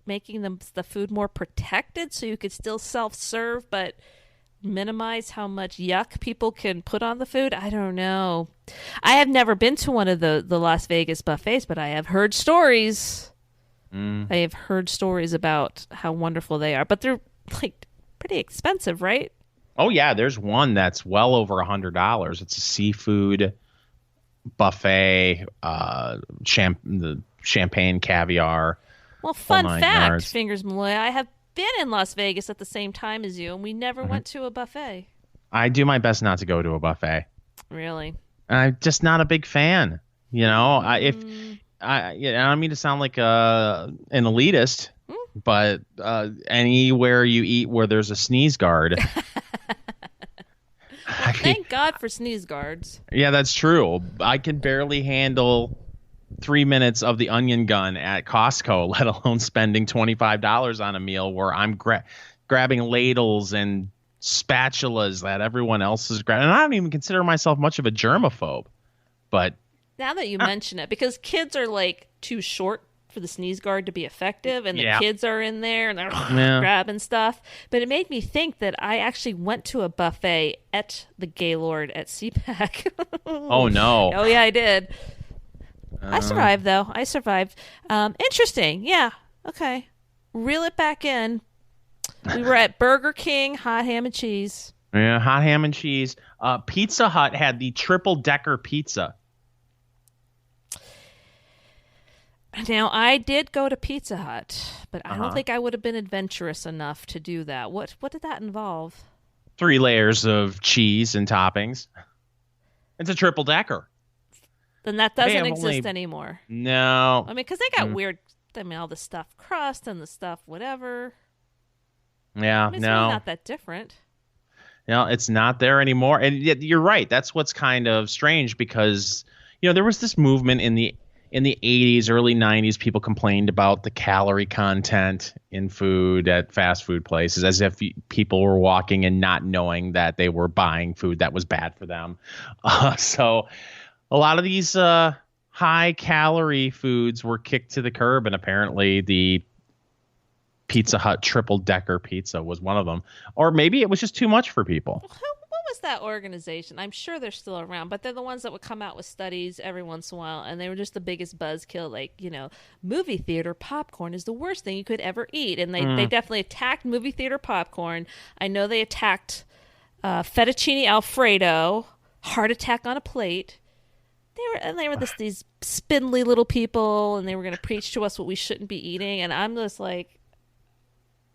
making the food more protected so you could still self-serve but minimize how much yuck people can put on the food. I don't know. I have never been to one of the Las Vegas buffets, but I have heard stories. I have heard stories about how wonderful they are, but they're like pretty expensive, right? Oh yeah, there's one that's well over $100. It's a seafood buffet, the champagne, caviar. Well, fun fact, yards. Fingers Malloy, I have been in Las Vegas at the same time as you, and we never went to a buffet. I do my best not to go to a buffet. Really? I'm just not a big fan. I don't mean to sound like an elitist, but anywhere you eat where there's a sneeze guard. Well, thank God for sneeze guards. Yeah, that's true. I can barely handle 3 minutes of the onion gun at Costco, let alone spending $25 on a meal where I'm grabbing ladles and spatulas that everyone else is grabbing. And I don't even consider myself much of a germaphobe. But now that you mention it, because kids are like too short for the sneeze guard to be effective, and the kids are in there and they're grabbing stuff. But it made me think that I actually went to a buffet at the Gaylord at CPAC. Oh no! Oh yeah, I did. I survived though. I survived. Interesting. Yeah. Okay. Reel it back in. We were at Burger King, hot ham and cheese. Yeah, hot ham and cheese. Pizza Hut had the triple decker pizza. Now, I did go to Pizza Hut, but I don't think I would have been adventurous enough to do that. What did that involve? 3 layers of cheese and toppings. It's a triple decker. Then that doesn't exist anymore. No. I mean, because they got weird, all the stuffed crust and the stuff whatever. Yeah, I mean, it's really no. not that different. No, it's not there anymore. And yet you're right. That's what's kind of strange because, there was this movement in the 80s, early 90s, people complained about the calorie content in food at fast food places as if people were walking and not knowing that they were buying food that was bad for them. So a lot of these high calorie foods were kicked to the curb, and apparently the Pizza Hut triple decker pizza was one of them. Or maybe it was just too much for people. What was that organization? I'm sure they're still around, but they're the ones that would come out with studies every once in a while, and they were just the biggest buzzkill. Like, movie theater popcorn is the worst thing you could ever eat, and they definitely attacked movie theater popcorn. I know they attacked fettuccine Alfredo, heart attack on a plate. They were these spindly little people, and they were going to preach to us what we shouldn't be eating, and I'm just like.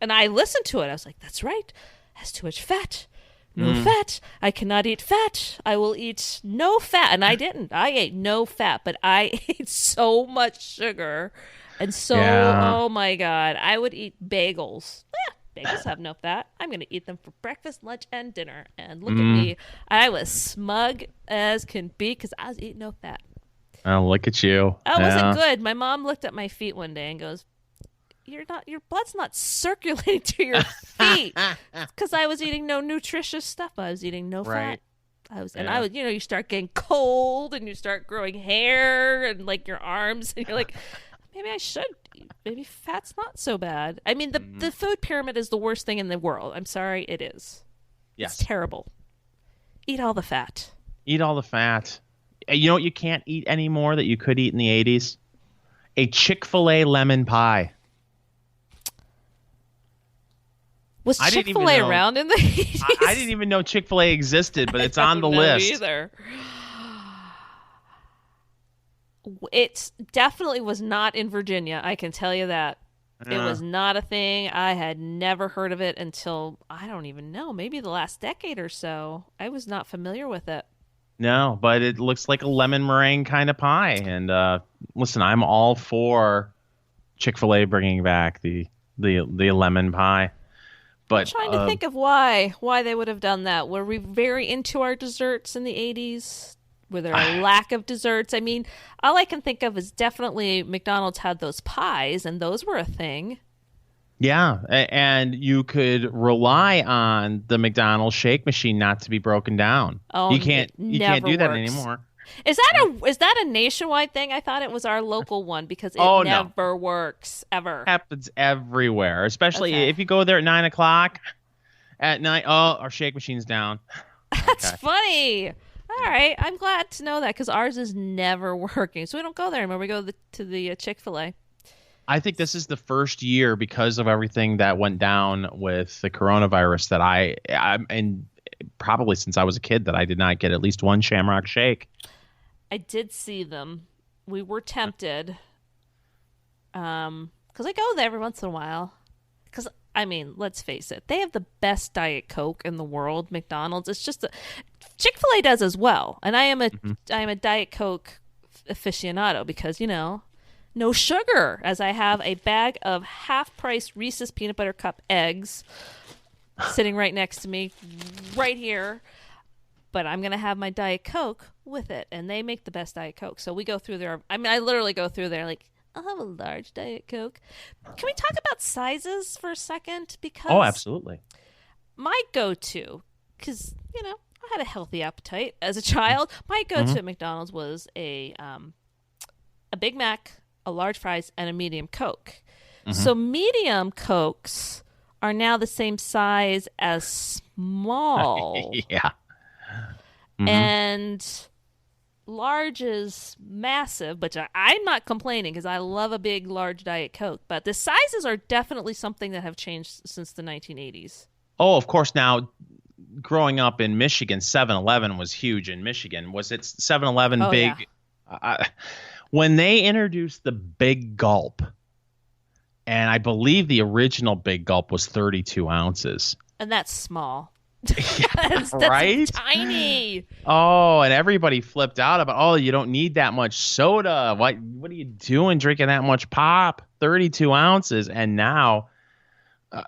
And I listened to it. I was like, that's right. Has too much fat. No fat. I cannot eat fat. I will eat no fat. And I didn't. I ate no fat, but I ate so much sugar. And oh my God, I would eat bagels. Yeah, bagels have no fat. I'm going to eat them for breakfast, lunch, and dinner. And look at me. I was smug as can be because I was eating no fat. Oh, look at you. Oh, it wasn't good. My mom looked at my feet one day and goes, your blood's not circulating to your feet because I was eating no nutritious stuff. I was eating no fat. You start getting cold and you start growing hair and like your arms and you're like, maybe I should. Maybe fat's not so bad. I mean, the food pyramid is the worst thing in the world. I'm sorry, it is. Yes. It's terrible. Eat all the fat. Eat all the fat. You know what you can't eat anymore that you could eat in the 80s? A Chick-fil-A lemon pie. Was Chick-fil-A around in the 80s? I didn't even know Chick-fil-A existed, but it's on the list. Either. It definitely was not in Virginia. I can tell you that. It was not a thing. I had never heard of it until, I don't even know, maybe the last decade or so. I was not familiar with it. No, but it looks like a lemon meringue kind of pie. And listen, I'm all for Chick-fil-A bringing back the lemon pie. But, I'm trying to think of why they would have done that. Were we very into our desserts in the 80s? Were there a lack of desserts? I mean, all I can think of is definitely McDonald's had those pies, and those were a thing. Yeah, and you could rely on the McDonald's shake machine not to be broken down. Oh, you can't do that anymore. Is that a nationwide thing? I thought it was our local one because it never works ever. Happens everywhere, especially if you go there at 9:00 at night. Oh, our shake machine's down. That's funny. All right, I'm glad to know that because ours is never working, so we don't go there anymore. We go to the Chick-fil-A. I think this is the first year because of everything that went down with the coronavirus that and probably since I was a kid that I did not get at least one Shamrock Shake. I did see them. We were tempted. Because I go there every once in a while. Because, I mean, let's face it. They have the best Diet Coke in the world, McDonald's. It's just Chick-fil-A does as well. And I am a Diet Coke aficionado because, no sugar. As I have a bag of half-price Reese's Peanut Butter Cup eggs sitting right next to me, right here. But I'm going to have my Diet Coke with it. And they make the best Diet Coke. So we go through there. I mean, I literally go through there like, I'll have a large Diet Coke. Can we talk about sizes for a second? Because absolutely. My go-to, because, I had a healthy appetite as a child. My go-to at McDonald's was a Big Mac, a large fries, and a medium Coke. So medium Cokes are now the same size as small. Yeah. And large is massive, but I'm not complaining because I love a big, large Diet Coke. But the sizes are definitely something that have changed since the 1980s. Oh, of course. Now, growing up in Michigan, 7-Eleven was huge in Michigan. Was it 7-Eleven big? Yeah. When they introduced the Big Gulp, and I believe the original Big Gulp was 32 ounces. And that's small. that's right? Tiny. Oh, and everybody flipped out about, you don't need that much soda. What are you doing drinking that much pop? 32 ounces. And now Uh,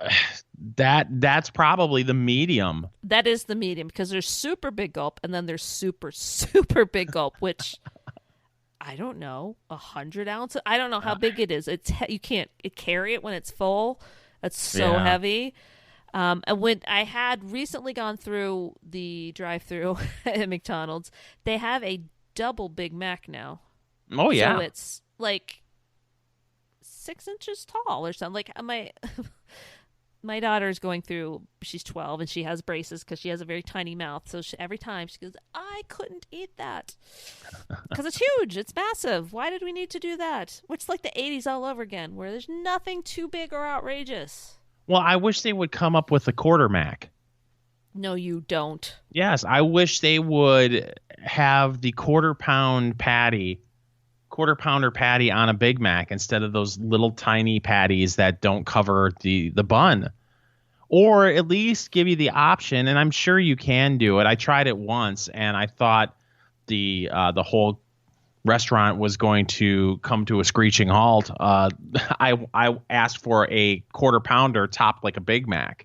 that's probably the medium. That is the medium because there's super big gulp and then there's super super big gulp, which I don't know, 100 ounces. I don't know how big it is. You can't carry it when it's full. It's so Yeah. heavy. And when I had recently gone through the drive-through at McDonald's, they have a double Big Mac now. Oh So yeah. it's like 6 inches tall or something. Like my daughter's going through. She's 12 and she has braces because she has a very tiny mouth. So every time she goes, "I couldn't eat that because it's huge. It's massive. Why did we need to do that?" Which is like the 80s all over again, where there's nothing too big or outrageous. Well, I wish they would come up with a quarter Mac. No, you don't. Yes, I wish they would have the quarter pounder patty on a Big Mac instead of those little tiny patties that don't cover the bun. Or at least give you the option, and I'm sure you can do it. I tried it once and I thought the whole restaurant was going to come to a screeching halt. I asked for a quarter pounder topped like a Big Mac.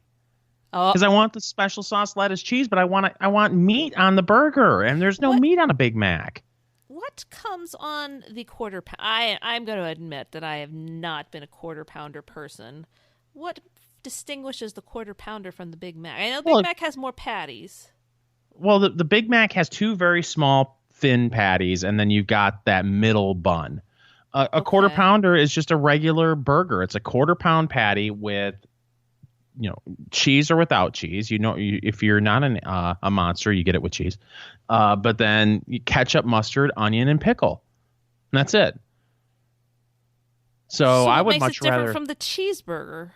Oh, Because I want the special sauce, lettuce, cheese, but I want meat on the burger, and there's no what meat on a Big Mac. what comes on the quarter pound? I'm going to admit that I have not been a quarter pounder person. What distinguishes the quarter pounder from the Big Mac? I know Big Well, Mac has more patties. well, the Big Mac has two very small, thin patties, and then you've got that middle bun. A quarter Okay. pounder is just a regular burger. It's a quarter pound patty with, cheese or without cheese. If you're not a monster, you get it with cheese. But then ketchup, mustard, onion, and pickle. And that's it. So So I what would makes it much different rather from the cheeseburger?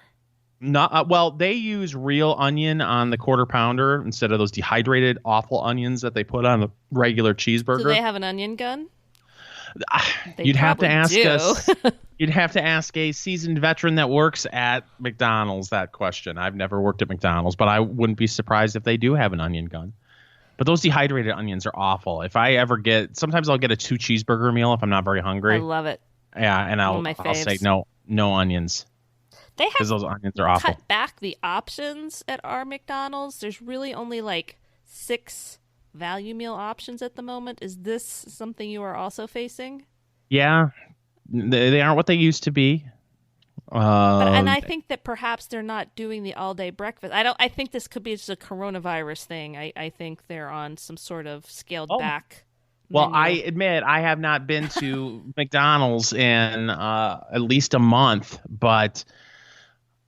not. Well, they use real onion on the quarter pounder instead of those dehydrated awful onions that they put on a regular Do they cheeseburger. have an onion gun? They You'd have to probably ask do. us. You'd have to ask a seasoned veteran that works at McDonald's that question. I've never worked at McDonald's, but I wouldn't be surprised if they do have an onion gun. But those dehydrated onions are awful. If I ever sometimes I'll get a 2 cheeseburger meal if I'm not very I hungry. love it. Yeah, and One of my I'll say faves. no onions They because have those onions are awful. cut back the options at our McDonald's. There's really only like 6 value meal options at the moment. Is this something you are also facing? Yeah, they aren't what they used to be. And Um, I think that perhaps they're not doing the all day breakfast. I think this could be just a coronavirus thing. I think they're on some sort of scaled oh, back well, I menu. admit I have not been to McDonald's in at least a month, but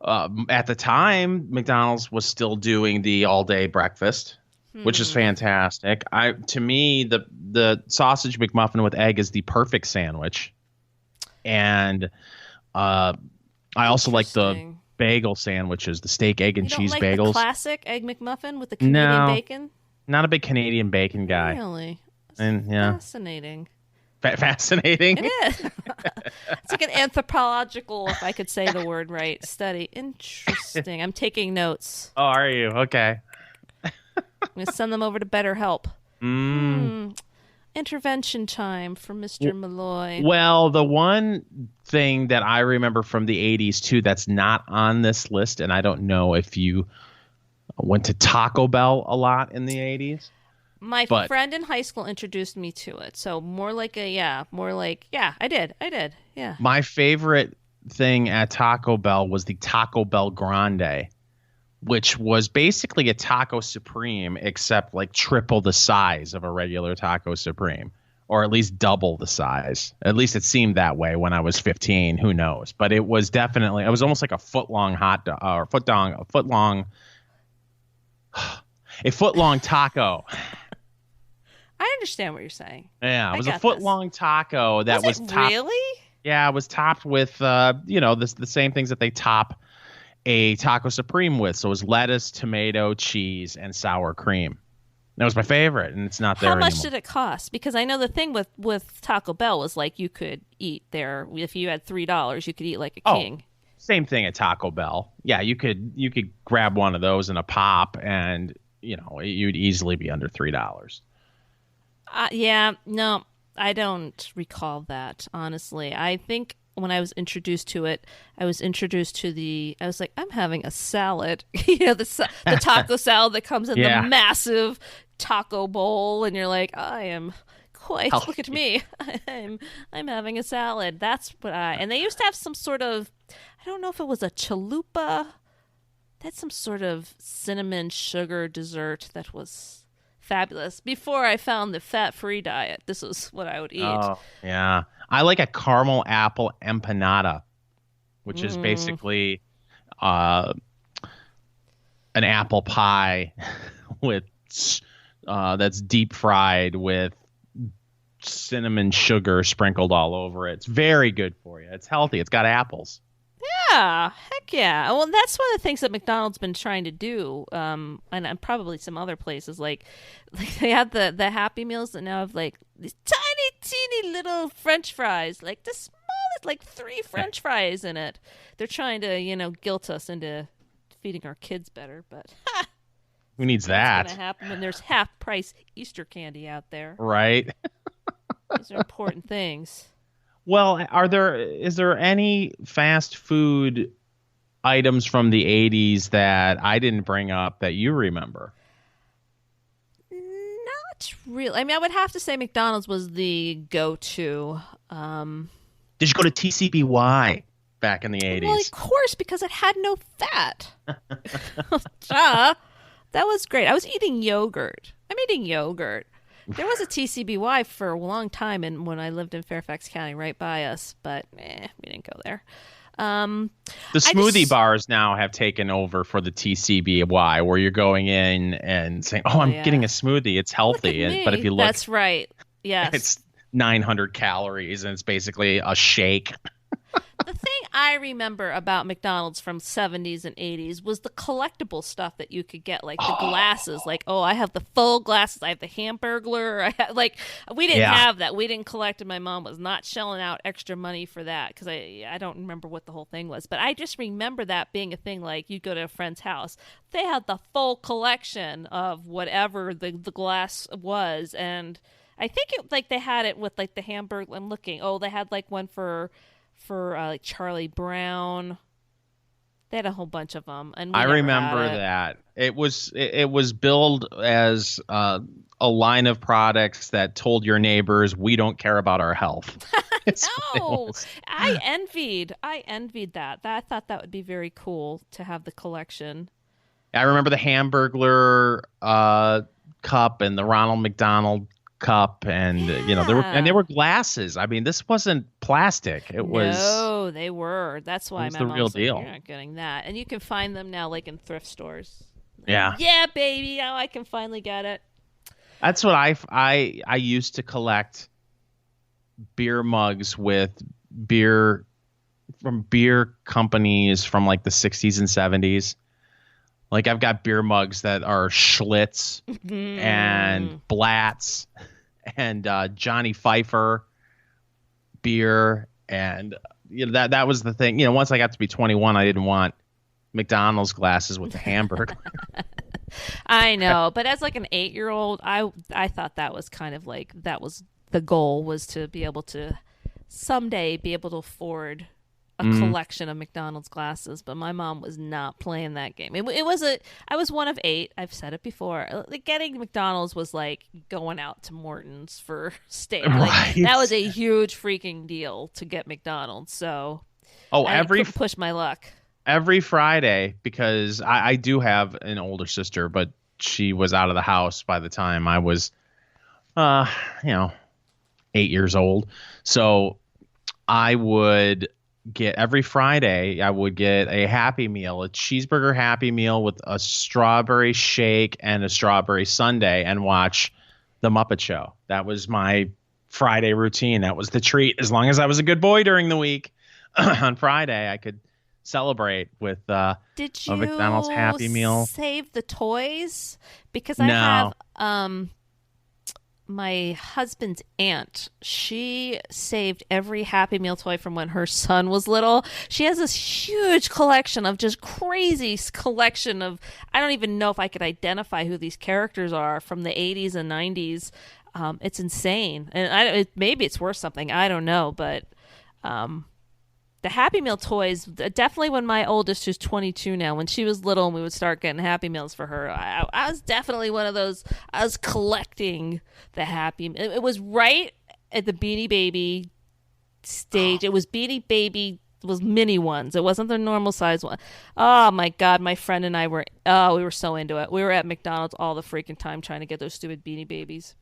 at the time, McDonald's was still doing the all day breakfast, which is Hmm. fantastic. To me, the sausage McMuffin with egg is the perfect sandwich, and uh, I also like the Interesting. bagel sandwiches, the steak, egg, and You don't cheese like the bagels. classic egg McMuffin with the Canadian No, bacon? not a big Canadian bacon guy, Really? That's and yeah, fascinating. fascinating. It is. It's like an anthropological, if I could say the word right, study. Interesting. I'm taking notes. Oh, are you okay? I'm going to send them over to BetterHelp. Mm. Hmm. Intervention time for Mr. Malloy. Well, the one thing that I remember from the 80s too that's not on this list, and I don't know if you went to Taco Bell a lot in the 80s, My but friend in high school introduced me to it. So yeah, I did. Yeah. my favorite thing at Taco Bell was the Taco Bell Grande, which was basically a taco supreme except like triple the size of a regular taco supreme, or at least double the size. At least it seemed that way when I was 15. Who knows? But it was definitely, it was almost like a foot long hot dog, or a foot long taco. I understand what you're saying. Yeah, it I was a got foot this. long taco that Was was it topped. really? Yeah, it was topped with the same things that they top a taco supreme with. So it was lettuce, tomato, cheese, and sour cream. That was my favorite, and it's not How there much anymore. did it cost? Because I know the thing with Taco Bell was like you could eat there if you had $3, you could eat like a Oh, king. same thing at Taco Bell. Yeah, you could grab one of those in a pop, and you'd easily be under $3. Yeah, no, I don't recall that honestly. I think when I was introduced to it, I was introduced to I was like, I'm having a salad. The taco salad that comes in the Yeah. massive taco bowl, and you're like, I am quite, Healthy. look at me. I'm having a salad. That's what and they used to have some sort of, I don't know if it was a chalupa. That's some sort of cinnamon sugar dessert that was fabulous. Before I found the fat-free diet, this was what I would eat. Oh, yeah. I like a caramel apple empanada, which is basically an apple pie with that's deep fried with cinnamon sugar sprinkled all over it. It's very good for you. It's healthy. It's got apples. Yeah, heck yeah. Well, that's one of the things that McDonald's been trying to do, and probably some other places. Like they have the Happy Meals that now have like these tiny, teeny little French fries, like the smallest, like 3 French fries in it. They're trying to, guilt us into feeding our kids better, but Who needs that's that? gonna happen when there's half-price Easter candy out there. Right? Those are important things. Well, is there any fast food items from the 80s that I didn't bring up that you remember? Not really. I mean, I would have to say McDonald's was the go-to. Did you go to TCBY back in the 80s? Well, of course, because it had no fat. Duh. That was great. I was eating yogurt. I'm eating yogurt. There was a TCBY for a long time when I lived in Fairfax County, right by us, but we didn't go there. The smoothie bars now have taken over for the TCBY, where you're going in and saying, "Oh, I'm getting a smoothie. It's healthy." But if you look, that's right. Yes, it's 900 calories, and it's basically a shake. The thing I remember about McDonald's from 70s and 80s was the collectible stuff that you could get, like the glasses. Like, oh, I have the full glasses. I have the Hamburglar. We didn't have that. We didn't collect, and my mom was not shelling out extra money for that because I don't remember what the whole thing was. But I just remember that being a thing. Like, you'd go to a friend's house. They had the full collection of whatever the glass was, and I think they had it with like the Hamburglar. I'm looking. Oh, they had like one for like Charlie Brown. They had a whole bunch of them, and I remember that it was billed as a line of products that told your neighbors, we don't care about our health. No, I envied that. I thought that would be very cool to have the collection. I remember the Hamburglar cup and the Ronald McDonald cup, and there were glasses. I mean, this wasn't plastic. No, they were. That's why my the mom real was like, deal. You're not getting that, and you can find them now, like in thrift stores. Yeah, yeah, baby. Now I can finally get it. That's what I used to collect beer mugs with beer from beer companies from like the 60s and 70s. Like, I've got beer mugs that are Schlitz and Blatz and Johnny Pfeiffer beer, and that was the thing. Once I got to be 21, I didn't want McDonald's glasses with the hamburger. I know, but as like an 8-year-old, I thought that was kind of like that was the goal, was to be able to someday be able to afford a collection of McDonald's glasses, but my mom was not playing that game. I was one of 8. I've said it before. Like, getting McDonald's was like going out to Morton's for steak. Like, that was a huge freaking deal to get McDonald's. So, I couldn't push my luck. Every Friday, because I do have an older sister, but she was out of the house by the time I was, 8 years old. So I would get every Friday, I would get a Happy Meal, a cheeseburger Happy Meal with a strawberry shake and a strawberry sundae, and watch The Muppet Show. That was my Friday routine. That was the treat. As long as I was a good boy during the week, on Friday, I could celebrate with a McDonald's Happy Meal. Save the toys? Because No. I have my husband's aunt. She saved every Happy Meal toy from when her son was little. She has this huge collection of just crazy collection of, I don't even know if I could identify who these characters are from the 80s and 90s. It's insane. And maybe it's worth something. I don't know, but The Happy Meal toys, definitely when my oldest, who's 22 now, when she was little and we would start getting Happy Meals for her, I was definitely one of those. I was collecting the Happy. It was right at the Beanie Baby stage. It was Beanie Baby. It was mini ones. It wasn't the normal size one. Oh my God, my friend and I were. Oh, we were so into it. We were at McDonald's all the freaking time trying to get those stupid Beanie Babies.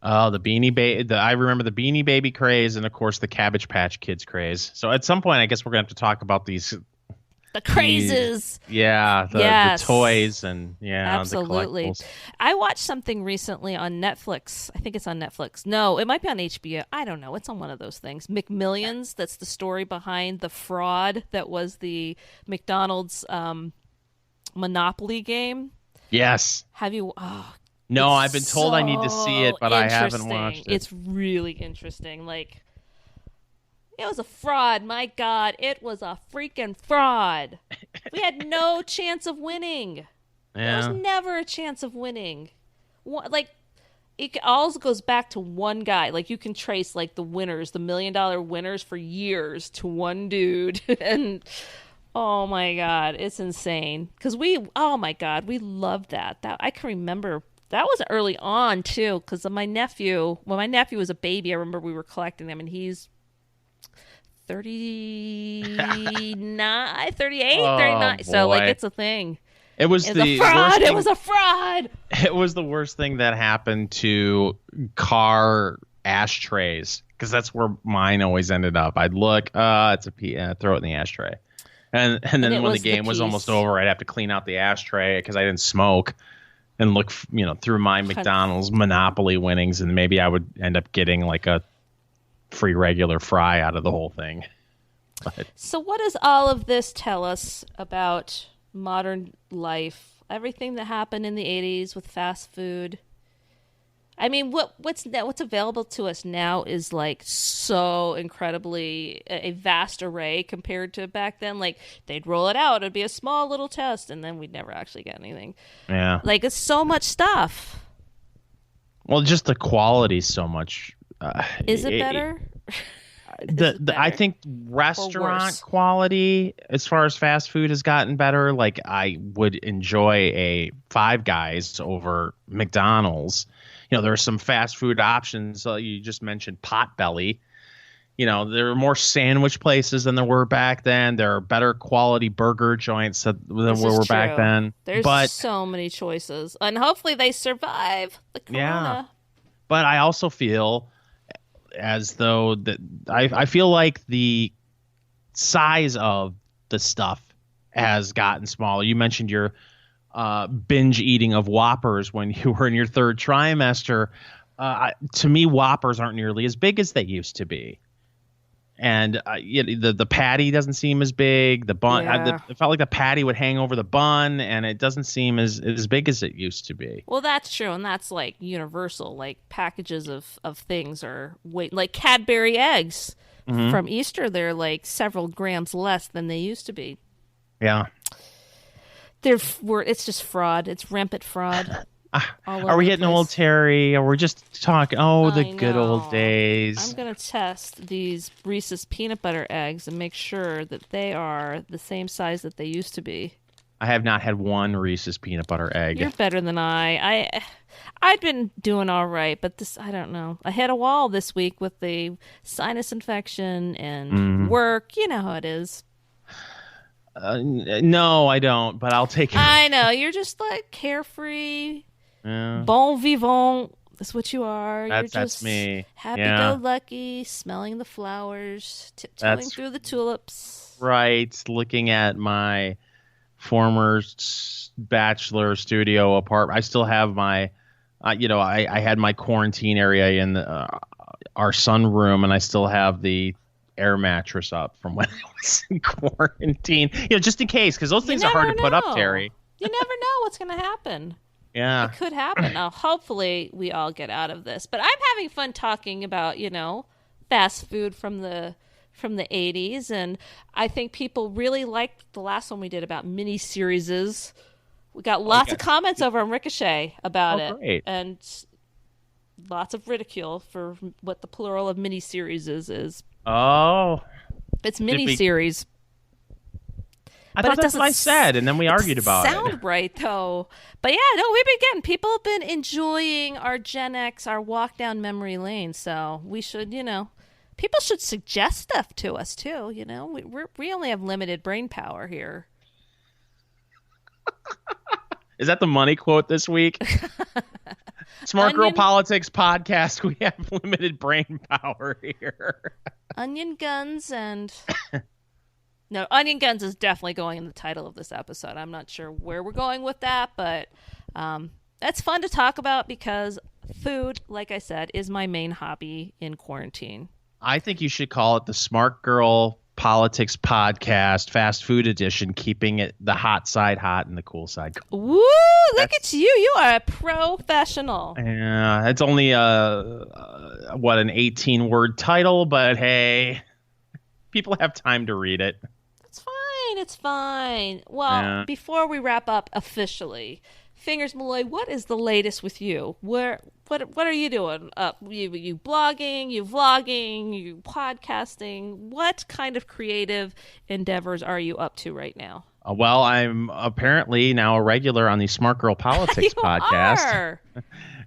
Oh, the Beanie Baby. I remember the Beanie Baby craze, and of course the Cabbage Patch Kids craze. So at some point, I guess we're gonna have to talk about The crazes. The toys and Absolutely. the collectibles. I watched something recently on Netflix. I think it's on Netflix. No, it might be on HBO. I don't know. It's on one of those things. McMillions. That's the story behind the fraud that was the McDonald's Monopoly game. Yes. Have you? Oh, No, I've been told I need to see it, but I haven't watched it. It's really interesting. Like, it was a fraud. My God, it was a freaking fraud. We had no chance of winning. Yeah. There was never a chance of winning. Like, it all goes back to one guy. Like, you can trace, like, the winners, the $1 million winners for years to one dude. And, oh, my God, it's insane. Because oh, my God, we loved that. I can remember. That was early on, too, because when my nephew was a baby, I remember we were collecting them, and he's 39, 38, 39. Boy. So, like, it's a thing. It was a fraud. It was a fraud. It was the worst thing that happened to car ashtrays, because that's where mine always ended up. I'd look, it's a pee, throw it in the ashtray. And then when the game was almost over, I'd have to clean out the ashtray because I didn't smoke. And look, through my McDonald's Monopoly winnings, and maybe I would end up getting like a free regular fry out of the whole thing. But. So what does all of this tell us about modern life? Everything that happened in the 80s with fast food. I mean, what's available to us now is like so incredibly a vast array compared to back then. Like, they'd roll it out, it'd be a small little test, and then we'd never actually get anything. Yeah, like, it's so much stuff. Well, just the quality's so much. Is it better? I think restaurant quality, as far as fast food, has gotten better. Like, I would enjoy a Five Guys over McDonald's. There are some fast food options. You just mentioned Potbelly. There are more sandwich places than there were back then. There are better quality burger joints than were back then. There's so many choices, and hopefully they survive the corona. Yeah. But I also feel as though that I feel like the size of the stuff has gotten smaller. You mentioned your binge eating of Whoppers when you were in your third trimester. To me, Whoppers aren't nearly as big as they used to be. And the patty doesn't seem as big. The bun, it felt like the patty would hang over the bun, and it doesn't seem as big as it used to be. Well, that's true, and that's like universal. Like, packages of things are like Cadbury eggs from Easter. They're like several grams less than they used to be. Yeah. It's just fraud. It's rampant fraud. Are we getting old, Terry? Or we're just talking? The good old days. I'm gonna test these Reese's peanut butter eggs and make sure that they are the same size that they used to be. I have not had one Reese's peanut butter egg. You're better than I'd been doing all right, but this, I don't know. I hit a wall this week with the sinus infection and work. You know how it is. No, I don't, but I'll take it. I know. You're just like carefree, bon vivant. That's what you are. That's me. Happy-go-lucky, smelling the flowers, tiptoeing through the tulips. Right. Looking at my former bachelor studio apartment. I still have my, I had my quarantine area in our sunroom, and I still have the air mattress up from when I was in quarantine, just in case, because those things are hard to put up, Terry. You never know what's going to happen. Yeah, it could happen. Now, hopefully we all get out of this, but I'm having fun talking about fast food from the 80s, and I think people really liked the last one we did about mini series. We got lots of comments over on Ricochet about it. Great. And lots of ridicule for what the plural of mini series is. Oh, It's mini-series. I thought that's what I said, and then we argued about it. Sound right, though. But yeah, no, we've been getting, people have been enjoying our Gen X, our walk down memory lane. So we should, people should suggest stuff to us too. We only have limited brain power here. Is that the money quote this week? Smart Girl Politics podcast. We have limited brain power here. Onion guns and... No, Onion Guns is definitely going in the title of this episode. I'm not sure where we're going with that, but that's fun to talk about because food, like I said, is my main hobby in quarantine. I think you should call it the Smart Girl Politics Podcast Fast Food Edition, keeping it the hot side hot and the cool side cool. Woo! Look at you. You are a professional. Yeah, it's only an 18-word title, but hey, people have time to read it. It's fine. Well, Before we wrap up officially, Fingers Malloy, what is the latest with you? What are you doing? You blogging, you vlogging, you podcasting? What kind of creative endeavors are you up to right now? Well, I'm apparently now a regular on the Smart Girl Politics podcast.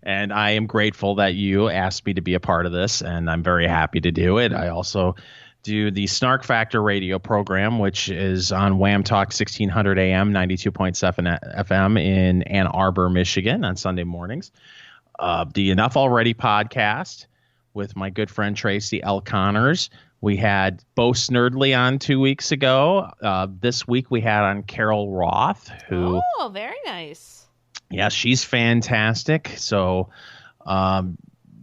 And I am grateful that you asked me to be a part of this, and I'm very happy to do it. I also do the Snark Factor radio program, which is on Wham Talk 1600 AM, 92.7 FM in Ann Arbor, Michigan on Sunday mornings. The Enough Already podcast with my good friend Tracy L. Connors. We had Bo Snerdley on 2 weeks ago. This week we had on Carol Roth, who... Oh, very nice. Yeah, she's fantastic. So...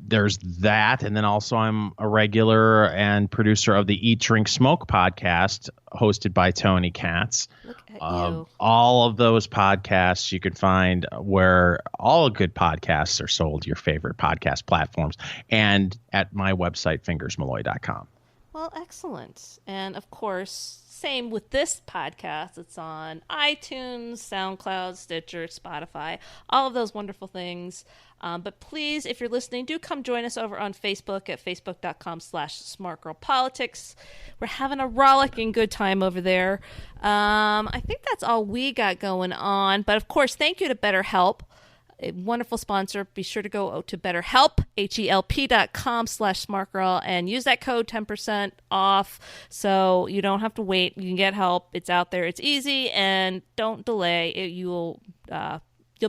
there's that. And then also I'm a regular and producer of the Eat, Drink, Smoke podcast hosted by Tony Katz. Look at you. All of those podcasts you can find where all good podcasts are sold, your favorite podcast platforms, and at my website, fingersmalloy.com. Well, excellent. And of course, same with this podcast. It's on iTunes, SoundCloud, Stitcher, Spotify, all of those wonderful things. But please, if you're listening, do come join us over on Facebook at facebook.com/smartgirlpolitics. We're having a rollicking good time over there. I think that's all we got going on. But of course, thank you to BetterHelp, a wonderful sponsor. Be sure to go to BetterHelp, HELP.com/smartgirl, and use that code 10% off so you don't have to wait. You can get help. It's out there. It's easy, and don't delay. You'll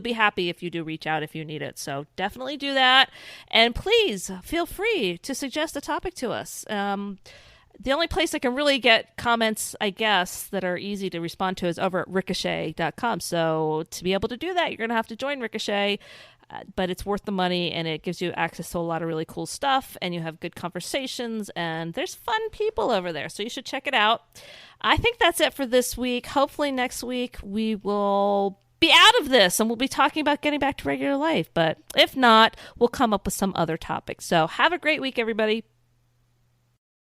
be happy if you do reach out if you need it. So definitely do that. And please feel free to suggest a topic to us. The only place I can really get comments, I guess, that are easy to respond to is over at ricochet.com. So to be able to do that, you're going to have to join Ricochet, but it's worth the money and it gives you access to a lot of really cool stuff and you have good conversations and there's fun people over there. So you should check it out. I think that's it for this week. Hopefully next week we will be out of this and we'll be talking about getting back to regular life. But if not, we'll come up with some other topics. So have a great week, everybody.